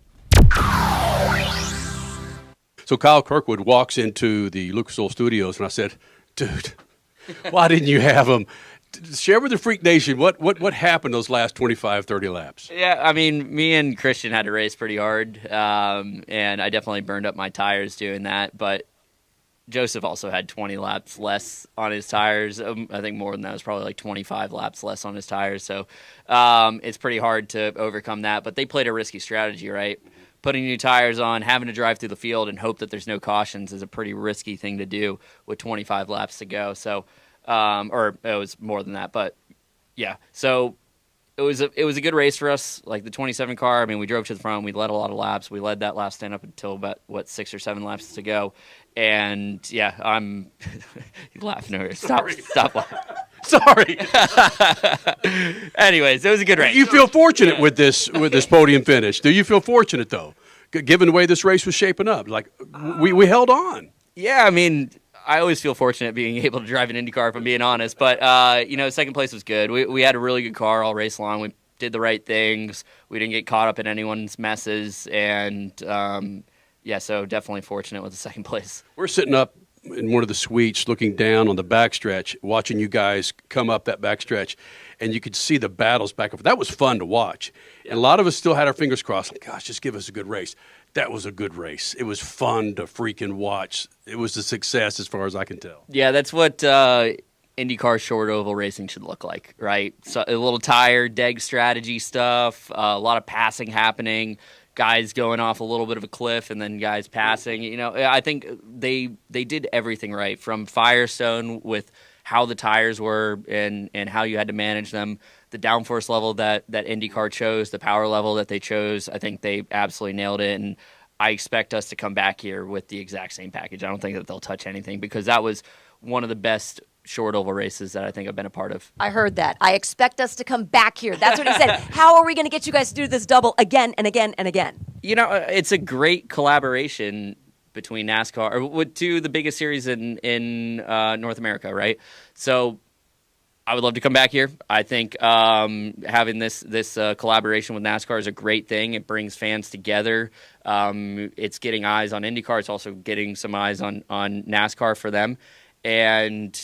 So Kyle Kirkwood walks into the Lucas Oil Studios, and I said, dude, why didn't you have him Share with the Freak Nation what happened those last 25, 30 laps. Yeah, I mean, me and Christian had to race pretty hard, and I definitely burned up my tires doing that. But Joseph also had 20 laps less on his tires. I think more than that. It was probably like 25 laps less on his tires. So it's pretty hard to overcome that. But they played a risky strategy, right? Putting new tires on, having to drive through the field and hope that there's no cautions is a pretty risky thing to do with 25 laps to go. So, or it was more than that, but yeah. So it was a good race for us. Like the 27 car, I mean, we drove to the front. We led a lot of laps. We led that last stand up until about 6 or 7 laps to go. And yeah, I'm you laughing over. Stop laughing. Sorry. Anyways, it was a good race. You feel fortunate with this podium finish. Do you feel fortunate though, given the way this race was shaping up? Like we held on. Yeah, I mean, I always feel fortunate being able to drive an IndyCar, if I'm being honest. But second place was good. We had a really good car all race long. We did the right things. We didn't get caught up in anyone's messes, and so definitely fortunate with the second place. We're sitting up in one of the suites looking down on the backstretch, watching you guys come up that backstretch, and you could see the battles back and forth. That was fun to watch. Yeah. And a lot of us still had our fingers crossed. Like, gosh, just give us a good race. That was a good race. It was fun to freaking watch. It was a success as far as I can tell. Yeah, that's what IndyCar short oval racing should look like, right? So a little tire, deg strategy stuff, a lot of passing happening, guys going off a little bit of a cliff and then guys passing. You know, I think they did everything right, from Firestone with how the tires were and how you had to manage them, the downforce level that IndyCar chose, the power level that they chose. I think they absolutely nailed it, and I expect us to come back here with the exact same package. I don't think that they'll touch anything, because that was one of the best short oval races that I think I've been a part of. I heard that. I expect us to come back here. That's what he said. How are we going to get you guys to do this double again and again and again? You know, it's a great collaboration between NASCAR, or with two of the biggest series in North America, right? So I would love to come back here. I think having this collaboration with NASCAR is a great thing. It brings fans together. It's getting eyes on IndyCar. It's also getting some eyes on NASCAR for them. And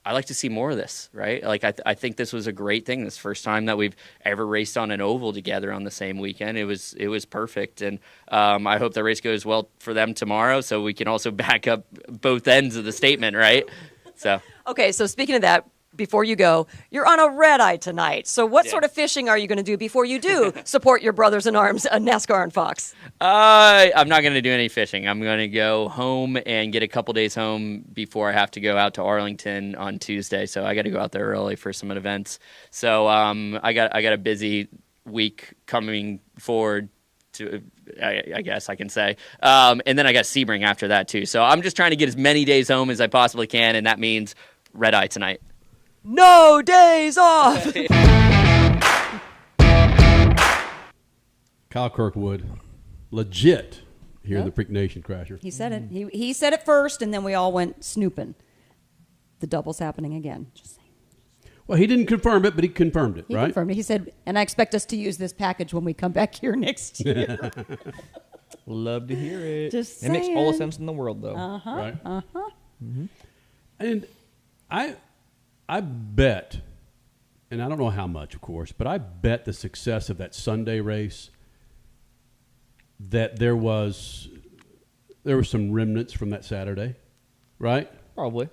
I like to see more of this, right? Like, I think this was a great thing. This first time that we've ever raced on an oval together on the same weekend. It was perfect, and I hope the race goes well for them tomorrow, so we can also back up both ends of the statement, right? So okay. So speaking of that, before you go, you're on a red eye tonight. So what sort of fishing are you going to do before you do support your brothers in arms, NASCAR and Fox? I'm not going to do any fishing. I'm going to go home and get a couple days home before I have to go out to Arlington on Tuesday. So I got to go out there early for some events. So I got a busy week coming forward, to, I guess I can say. And then I got Sebring after that too. So I'm just trying to get as many days home as I possibly can, and that means red eye tonight. No days off. Kyle Kirkwood, legit here in the Freak Nation, Crasher. He said it. He said it first, and then we all went snooping. The double's happening again. Just saying. Well, he didn't confirm it, but he confirmed it, He right? confirmed it. He said, and I expect us to use this package when we come back here next year. Love to hear it. Just it makes saying. all the sense in the world, though. Right. Mm-hmm. And I bet, and I don't know how much, of course, but I bet the success of that Sunday race that there were some remnants from that Saturday, right? Probably.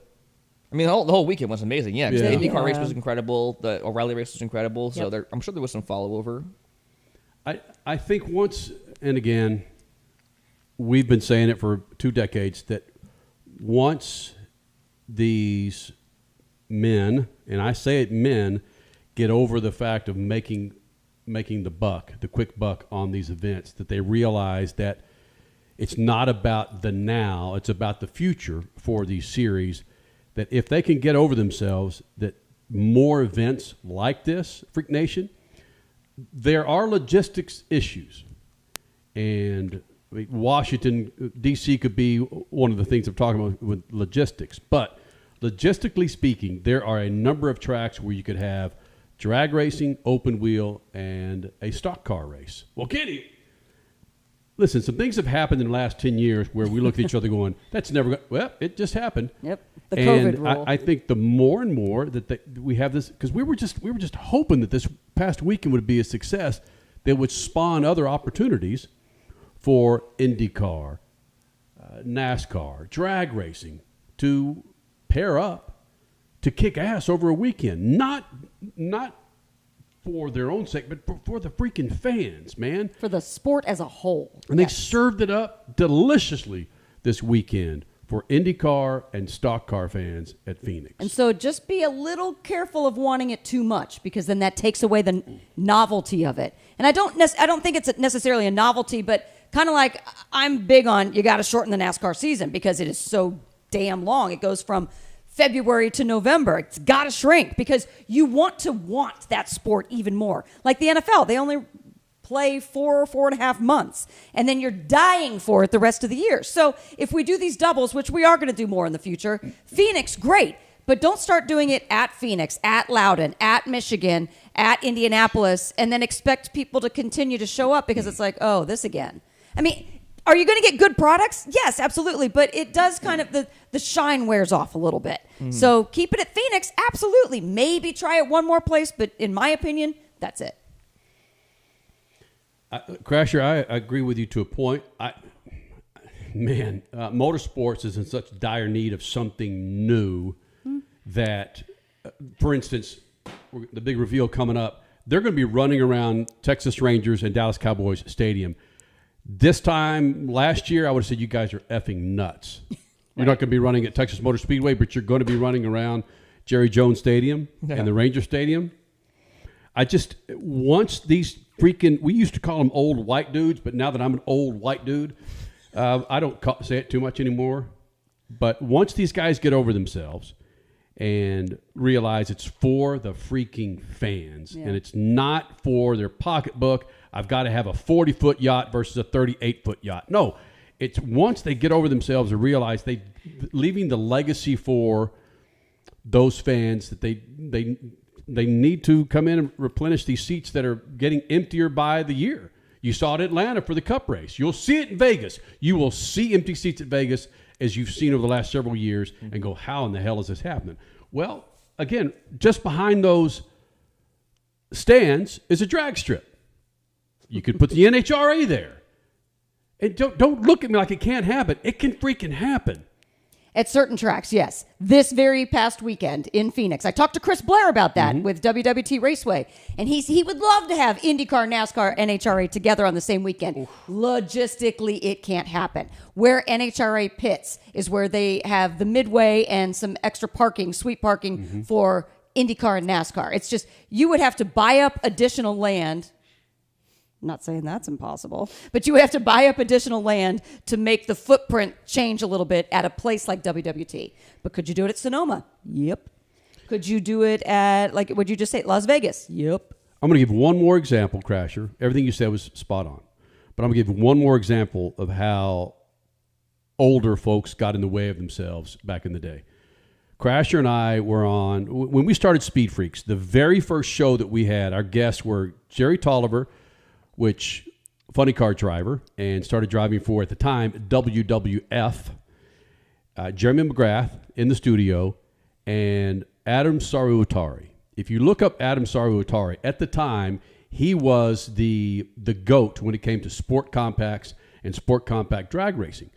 I mean, the whole weekend was amazing. Yeah, 'cause the IndyCar race was incredible. The O'Reilly race was incredible. So I'm sure there was some follow over. I think once, and again, we've been saying it for 2 decades, that once these men, and I say it men, get over the fact of making the quick buck on these events, that they realize that it's not about the now, it's about the future for these series, that if they can get over themselves, that more events like this, Freak Nation, there are logistics issues. And I mean, Washington, D.C. could be one of the things I'm talking about with logistics, but logistically speaking, there are a number of tracks where you could have drag racing, open wheel, and a stock car race. Well, Kenny, listen, some things have happened in the last 10 years where we look at each other going, that's never going to, well, it just happened. Yep. The and COVID rule. I think the more and more that we have this, because we were just hoping that this past weekend would be a success that would spawn other opportunities for IndyCar, NASCAR, drag racing to pair up to kick ass over a weekend. Not for their own sake, but for the freaking fans, man. For the sport as a whole. And they served it up deliciously this weekend for IndyCar and stock car fans at Phoenix. And so just be a little careful of wanting it too much, because then that takes away the novelty of it. And I don't think it's necessarily a novelty, but kind of like I'm big on you got to shorten the NASCAR season because it is so damn long. It goes from February to November. It's got to shrink because you want that sport even more. Like the NFL, they only play 4.5 months, and then you're dying for it the rest of the year. So if we do these doubles, which we are going to do more in the future, Phoenix, great. But don't start doing it at Phoenix, at Loudon, at Michigan, at Indianapolis, and then expect people to continue to show up because it's like, oh, this again. I mean, are you going to get good products? Yes, absolutely. But it does kind of, the shine wears off a little bit. Mm-hmm. So keep it at Phoenix, absolutely. Maybe try it one more place, but in my opinion, that's it. Crasher, I agree with you to a point. Motorsports is in such dire need of something new that, for instance, the big reveal coming up, they're going to be running around Texas Rangers and Dallas Cowboys Stadium. This time last year, I would have said you guys are effing nuts. You're not going to be running at Texas Motor Speedway, but you're going to be running around Jerry Jones Stadium and the Ranger Stadium. Once these freaking, we used to call them old white dudes, but now that I'm an old white dude, I don't say it too much anymore. But once these guys get over themselves and realize it's for the freaking fans and it's not for their pocketbook, I've got to have a 40-foot yacht versus a 38-foot yacht. No, it's once they get over themselves and realize they leaving the legacy for those fans that they need to come in and replenish these seats that are getting emptier by the year. You saw it in Atlanta for the Cup race. You'll see it in Vegas. You will see empty seats at Vegas as you've seen over the last several years and go, how in the hell is this happening? Well, again, just behind those stands is a drag strip. You could put the NHRA there. And don't look at me like it can't happen. It can freaking happen. At certain tracks, yes. This very past weekend in Phoenix. I talked to Chris Blair about that with WWT Raceway. And he would love to have IndyCar, NASCAR, NHRA together on the same weekend. Oof. Logistically, it can't happen. Where NHRA pits is where they have the midway and some extra parking, sweet parking for IndyCar and NASCAR. It's just, you would have to buy up additional land. I'm not saying that's impossible, but you would have to buy up additional land to make the footprint change a little bit at a place like WWT. But could you do it at Sonoma? Yep. Could you do it at, like, would you just say Las Vegas? Yep. I'm going to give one more example, Crasher. Everything you said was spot on. But I'm going to give one more example of how older folks got in the way of themselves back in the day. Crasher and I were on, when we started SpeedFreaks, the very first show that we had, our guests were Jerry Tolliver, which funny car driver, and started driving for, at the time, WWF, Jeremy McGrath in the studio, and Adam Saruatari. If you look up Adam Saruatari, at the time, he was the GOAT when it came to sport compacts and sport compact drag racing.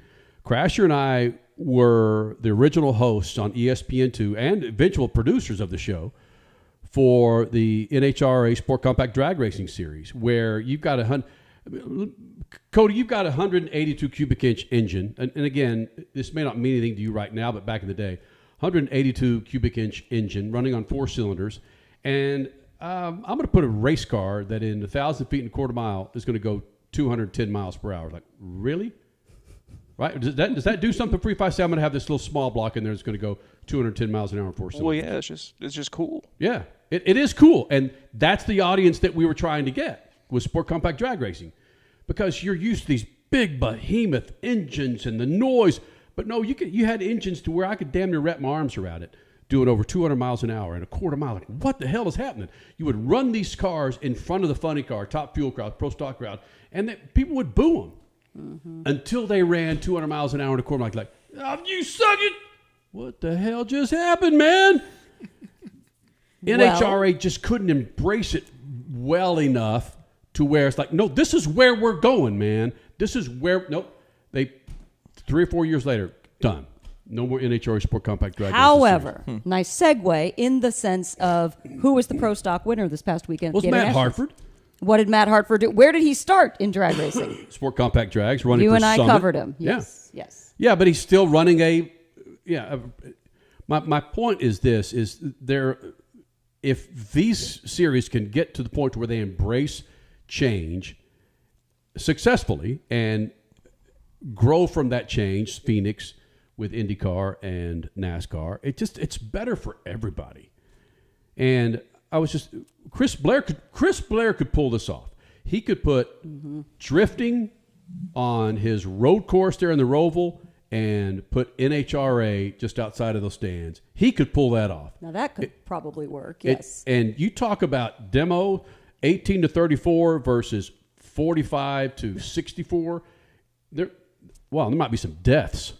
Crasher and I were the original hosts on ESPN2 and eventual producers of the show for the NHRA Sport Compact Drag Racing Series, where you've got Cody, you've got a 182 cubic inch engine. And again, this may not mean anything to you right now, but back in the day, 182 cubic inch engine running on 4 cylinders. And I'm going to put a race car that in 1,000 feet and a quarter mile is going to go 210 miles per hour. Like, really? Right? Does that do something for you if I say I'm going to have this little small block in there that's going to go 210 miles an hour in 4 cylinders? Well, yeah, it's just cool. Yeah. It is cool, and that's the audience that we were trying to get with sport compact drag racing, because you're used to these big behemoth engines and the noise. But no, you had engines to where I could damn near wrap my arms around it, doing over 200 miles an hour and a quarter mile. Like, what the hell is happening? You would run these cars in front of the funny car, top fuel crowd, pro stock crowd, and people would boo them. until they ran 200 miles an hour in a corner. Like, oh, you suck it. What the hell just happened, man? NHRA just couldn't embrace it well enough to where it's like, no, this is where we're going, man. This is where, nope. They, 3 or 4 years later, done. No more NHRA Sport Compact Drag Races. However, nice segue in the sense of who was the Pro Stock winner this past weekend? Was Matt Hartford. What did Matt Hartford do? Where did he start in drag racing? Sport Compact Drags, running you for and I Summit. covered him. Yes, yes. Yeah, but he's still running my point is this, is there, if these series can get to the point where they embrace change successfully and grow from that change, Phoenix with IndyCar and NASCAR, it's better for everybody. And I was just, Chris Blair could pull this off. He could put drifting on his road course there in the Roval and put NHRA just outside of those stands. He could pull that off. Now that could probably work, yes. And you talk about demo 18 to 34 versus 45 to 64. There might be some deaths.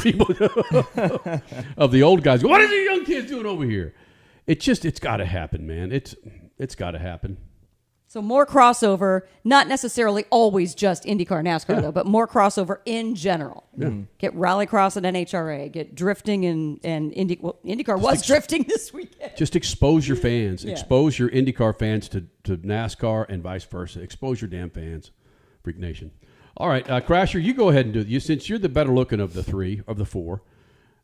People of the old guys go, what are the young kids doing over here? It's got to happen, man. It's got to happen. So more crossover, not necessarily always just IndyCar, NASCAR though, but more crossover in general. Yeah. Get Rallycross and NHRA. Get drifting and IndyCar was drifting this weekend. Just expose your fans. Yeah. Expose your IndyCar fans to NASCAR and vice versa. Expose your damn fans, Freak Nation. All right, Crasher, you go ahead and do it. Since you're the better looking of the four.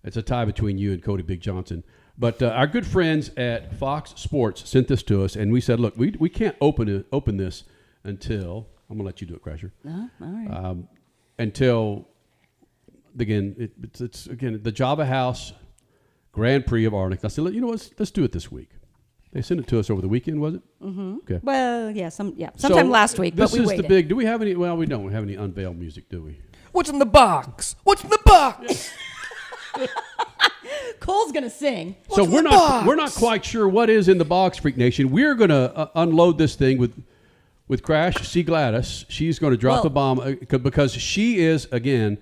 It's a tie between you and Cody Big Johnson. But our good friends at Fox Sports sent this to us, and we said, look, we can't open this until – I'm going to let you do it, Crasher. All right. Until, again, it's the Java House Grand Prix of Arlington. I said, you know what, let's do it this week. They sent it to us over the weekend, was it? Mm-hmm. Okay. Well, yeah, sometime last week, but we waited. This is the big – do we have any – well, we don't have any unveiled music, do we? What's in the box? What's in the box? Cole's gonna sing. So we're not quite sure what is in the box, Freak Nation. We're gonna unload this thing with Crash C. Gladys. She's going to drop the bomb because she is, again,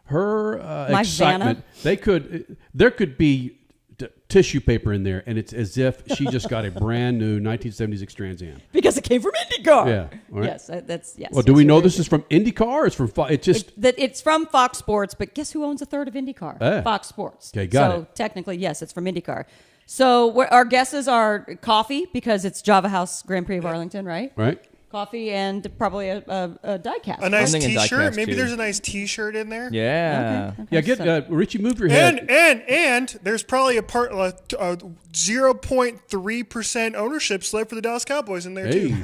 her excitement. There could be tissue paper in there, and it's as if she just got a brand new 1976 Trans Am because it came from IndyCar. Yeah, all right. Yes, that's yes. Well, do we know this is from IndyCar? Or it's from it's from Fox Sports, but guess who owns a third of IndyCar? Fox Sports. Okay, got it. So technically, yes, it's from IndyCar. So our guesses are coffee because it's Java House Grand Prix of Arlington, right? Right. Coffee and probably a die-cast. A nice T-shirt. Maybe there's a nice T-shirt in there. Yeah. Okay. Yeah. Get Richie, move your head. And there's probably a 0.3% ownership slip for the Dallas Cowboys in there too.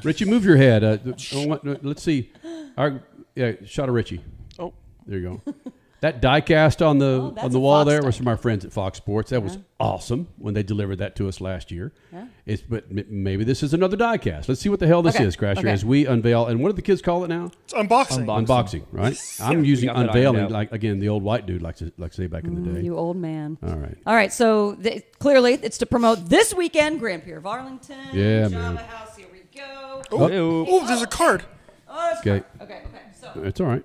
Richie, move your head. Let's see. Shot of Richie. Oh, there you go. That die-cast on the wall there was from our friends at Fox Sports. That was awesome when they delivered that to us last year. Yeah. But maybe this is another die-cast. Let's see what the hell this is, Crasher, as we unveil. And what do the kids call it now? It's unboxing. Unboxing, right? I'm using unveiling, like, again, the old white dude likes to say back in the day. You old man. All right. All right, so clearly it's to promote this weekend, Grand Prix of Arlington. Yeah, Java man. House, here we go. Oh, there's a card. Oh, okay. Okay. So it's all right.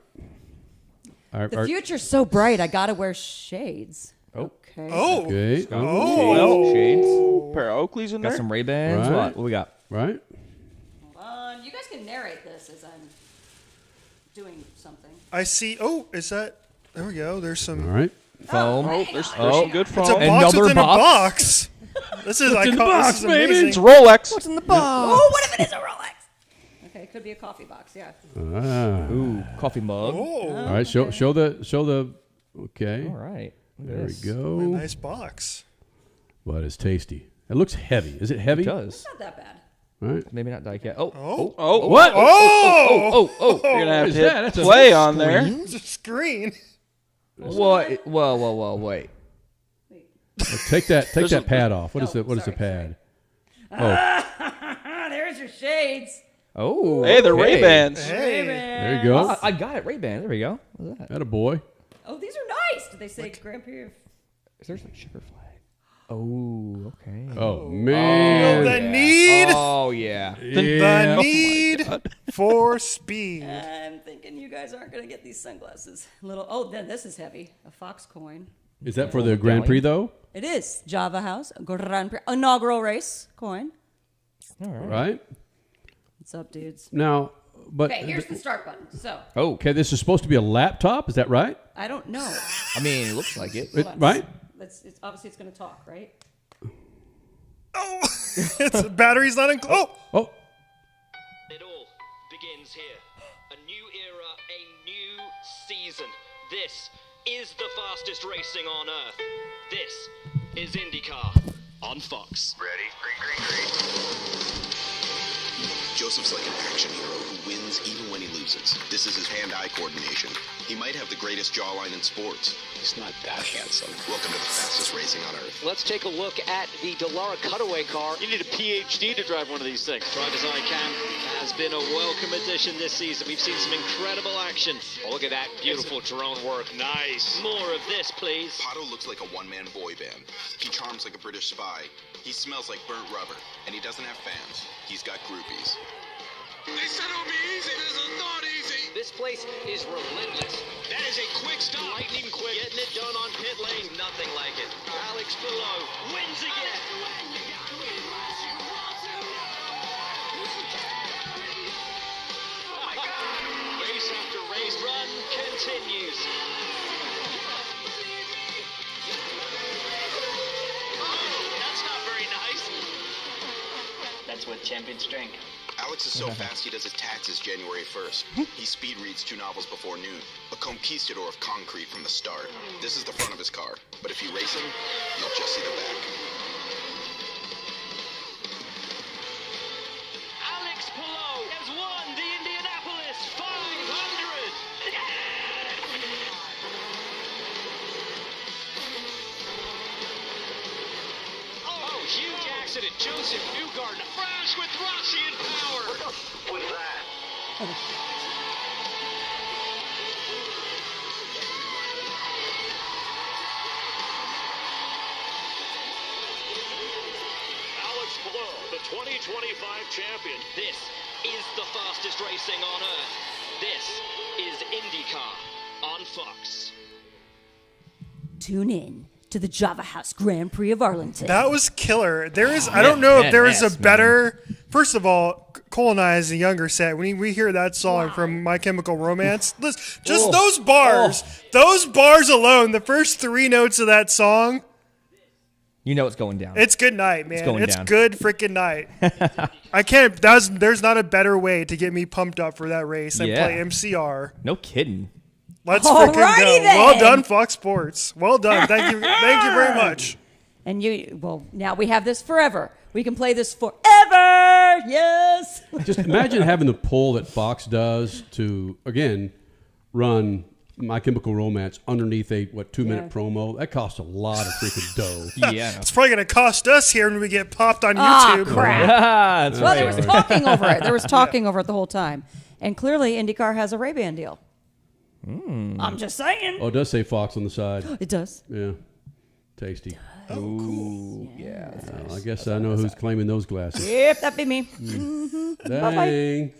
The future's so bright, I gotta wear shades. Okay. Oh. Okay. Oh. Shades. Pair of Oakleys in there. Got some Ray-Bans. Right. What we got? Right. Hold on. You guys can narrate this as I'm doing something. I see. Oh, is that? There we go. There's some. All right. Foam. Oh, there's some good foam. It's a box Another within box. a box. This is in the box, baby. It's Rolex. What's in the box? Oh, what if it is a Rolex? Okay, it could be a coffee box. Yeah. Ooh, coffee mug. Oh. All right. Show the. Okay. All right. There we go. What a nice box. But it's tasty. It looks heavy. Is it heavy? It does. It's not that bad. All right. Maybe not die-cast. What? Oh. You're gonna have to hit That's a play on there. It's a screen. What? Well, wait. Take that pad off. What is the pad? There's your shades. Oh. Hey, they're Ray-Bans. Hey. There you go. I got it. Ray-Ban. There we go. What's that? That a boy. Oh, these are nice. Did they say Grand Prix of... Is there a checker flag? Oh, okay. Oh man. The need. Oh, yeah. The need for speed. I'm thinking you guys aren't going to get these sunglasses. Then this is heavy. A Fox coin. Is that for the Grand Prix, though? It is. Java House, Grand Prix, inaugural race coin. All Right? What's up, dudes? Now, but... Okay, here's the start button. So. Okay, this is supposed to be a laptop. Is that right? I don't know. I mean, it looks like it. Right? Obviously, it's going to talk, right? Oh, the battery's not in. Oh. It all begins here. A new era, a new season. This is the fastest racing on Earth. This is IndyCar on Fox. Ready? Green. Joseph's like an action hero who wins even when he loses. This is his hand-eye coordination. He might have the greatest jawline in sports. He's not that handsome. Welcome to the fastest racing on Earth. Let's take a look at the Dallara cutaway car. You need a PhD to drive one of these things. Driver's Eye Cam has been a welcome addition this season. We've seen some incredible action. Oh, look at that beautiful drone work. Nice. More of this, please. Pato looks like a one-man boy band. He charms like a British spy. He smells like burnt rubber. And he doesn't have fans. He's got groupies. They said it would be easy. This is not easy. This place is relentless. That is a quick stop. Lightning quick. Getting it done on pit lane. Nothing like it. Alex Below wins again. Oh my God. Race after race run continues. Oh, that's not very nice. That's what champions drink. Alex is so fast he does his taxes January 1st. He speed reads 2 novels before noon. A conquistador of concrete from the start. This is the front of his car. But if you race him, you'll just see the back. Alex Below has won the Indianapolis 500. Oh, huge accident. Joseph Newgarden. Crash with Rossi in power. What was that? Alex Below, the 2025 champion. This is the fastest racing on Earth. This is IndyCar on Fox. Tune in to the Java House Grand Prix of Arlington. That was killer. I don't know if there is a better. First of all, Cole and I, as a younger set, when we hear that song from My Chemical Romance, those bars alone, the first 3 notes of that song. You know it's going down. It's good night, man. It's down. good freaking night. I can't. There's not a better way to get me pumped up for that race than play MCR. No kidding. Let's freaking go. Then. Well done, Fox Sports. Well done. Thank you very much. And now we have this forever. We can play this forever. Yes. Just imagine having the pull that Fox does to, again, run My Chemical Romance underneath a 2-minute promo. That costs a lot of freaking dough. Yeah. It's probably going to cost us here when we get popped on YouTube. Crap. There was talking over it. There was talking over it the whole time. And clearly IndyCar has a Ray-Ban deal. I'm just saying. Oh, it does say Fox on the side. It does. Yeah. Tasty. Oh, cool. Yeah. I guess I know who's claiming those glasses. Yep, that'd be me. Dang.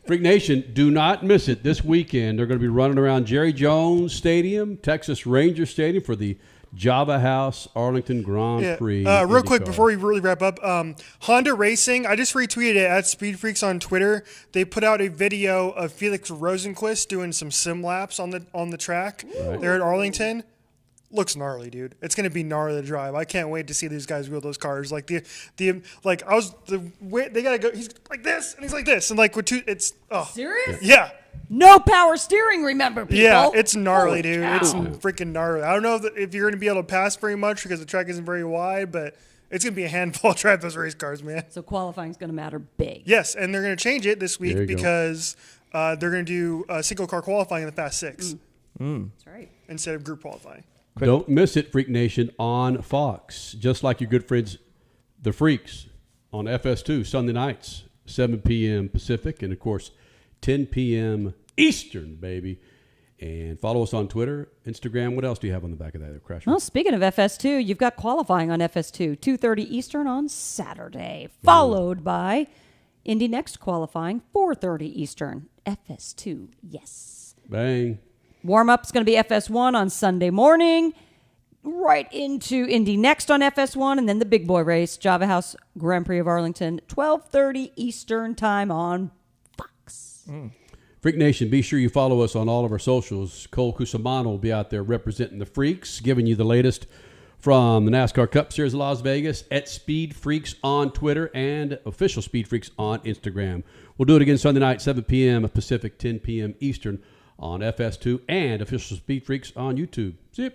Freak Nation, do not miss it. This weekend, they're going to be running around Jerry Jones Stadium, Texas Ranger Stadium for the Java House Arlington Grand Prix. Real quick before we really wrap up, Honda Racing, I just retweeted it at SpeedFreaks on Twitter. They put out a video of Felix Rosenquist doing some sim laps on the track there at Arlington. Looks gnarly, dude. It's gonna be gnarly to drive. I can't wait to see these guys wheel those cars. Like they gotta go. He's like this and he's like this and like with two. It's serious. Yeah. No power steering. Remember, people. Yeah, it's gnarly, Holy dude. cow. It's freaking gnarly. I don't know if you're gonna be able to pass very much because the track isn't very wide, but it's gonna be a handful to drive those race cars, man. So qualifying's gonna matter big. Yes, and they're gonna change it this week because they're gonna do single car qualifying in the Fast Six. That's right. Instead of group qualifying. Don't miss it, Freak Nation, on Fox. Just like your good friends, the Freaks, on FS2, Sunday nights, 7 p.m. Pacific, and, of course, 10 p.m. Eastern, baby. And follow us on Twitter, Instagram. What else do you have on the back of that, Crash? Well, speaking of FS2, you've got qualifying on FS2, 2:30 Eastern on Saturday, followed by Indy Next qualifying, 4:30 Eastern. FS2, yes. Bang. Warm-up's going to be FS1 on Sunday morning, right into Indy Next on FS1, and then the big boy race, Java House Grand Prix of Arlington, 12:30 Eastern time on Fox. Freak Nation, be sure you follow us on all of our socials. Cole Cusimano will be out there representing the Freaks, giving you the latest from the NASCAR Cup Series of Las Vegas at SpeedFreaks on Twitter and official SpeedFreaks on Instagram. We'll do it again Sunday night, 7 p.m. Pacific, 10 p.m. Eastern on FS2 and official SpeedFreaks on YouTube. See you.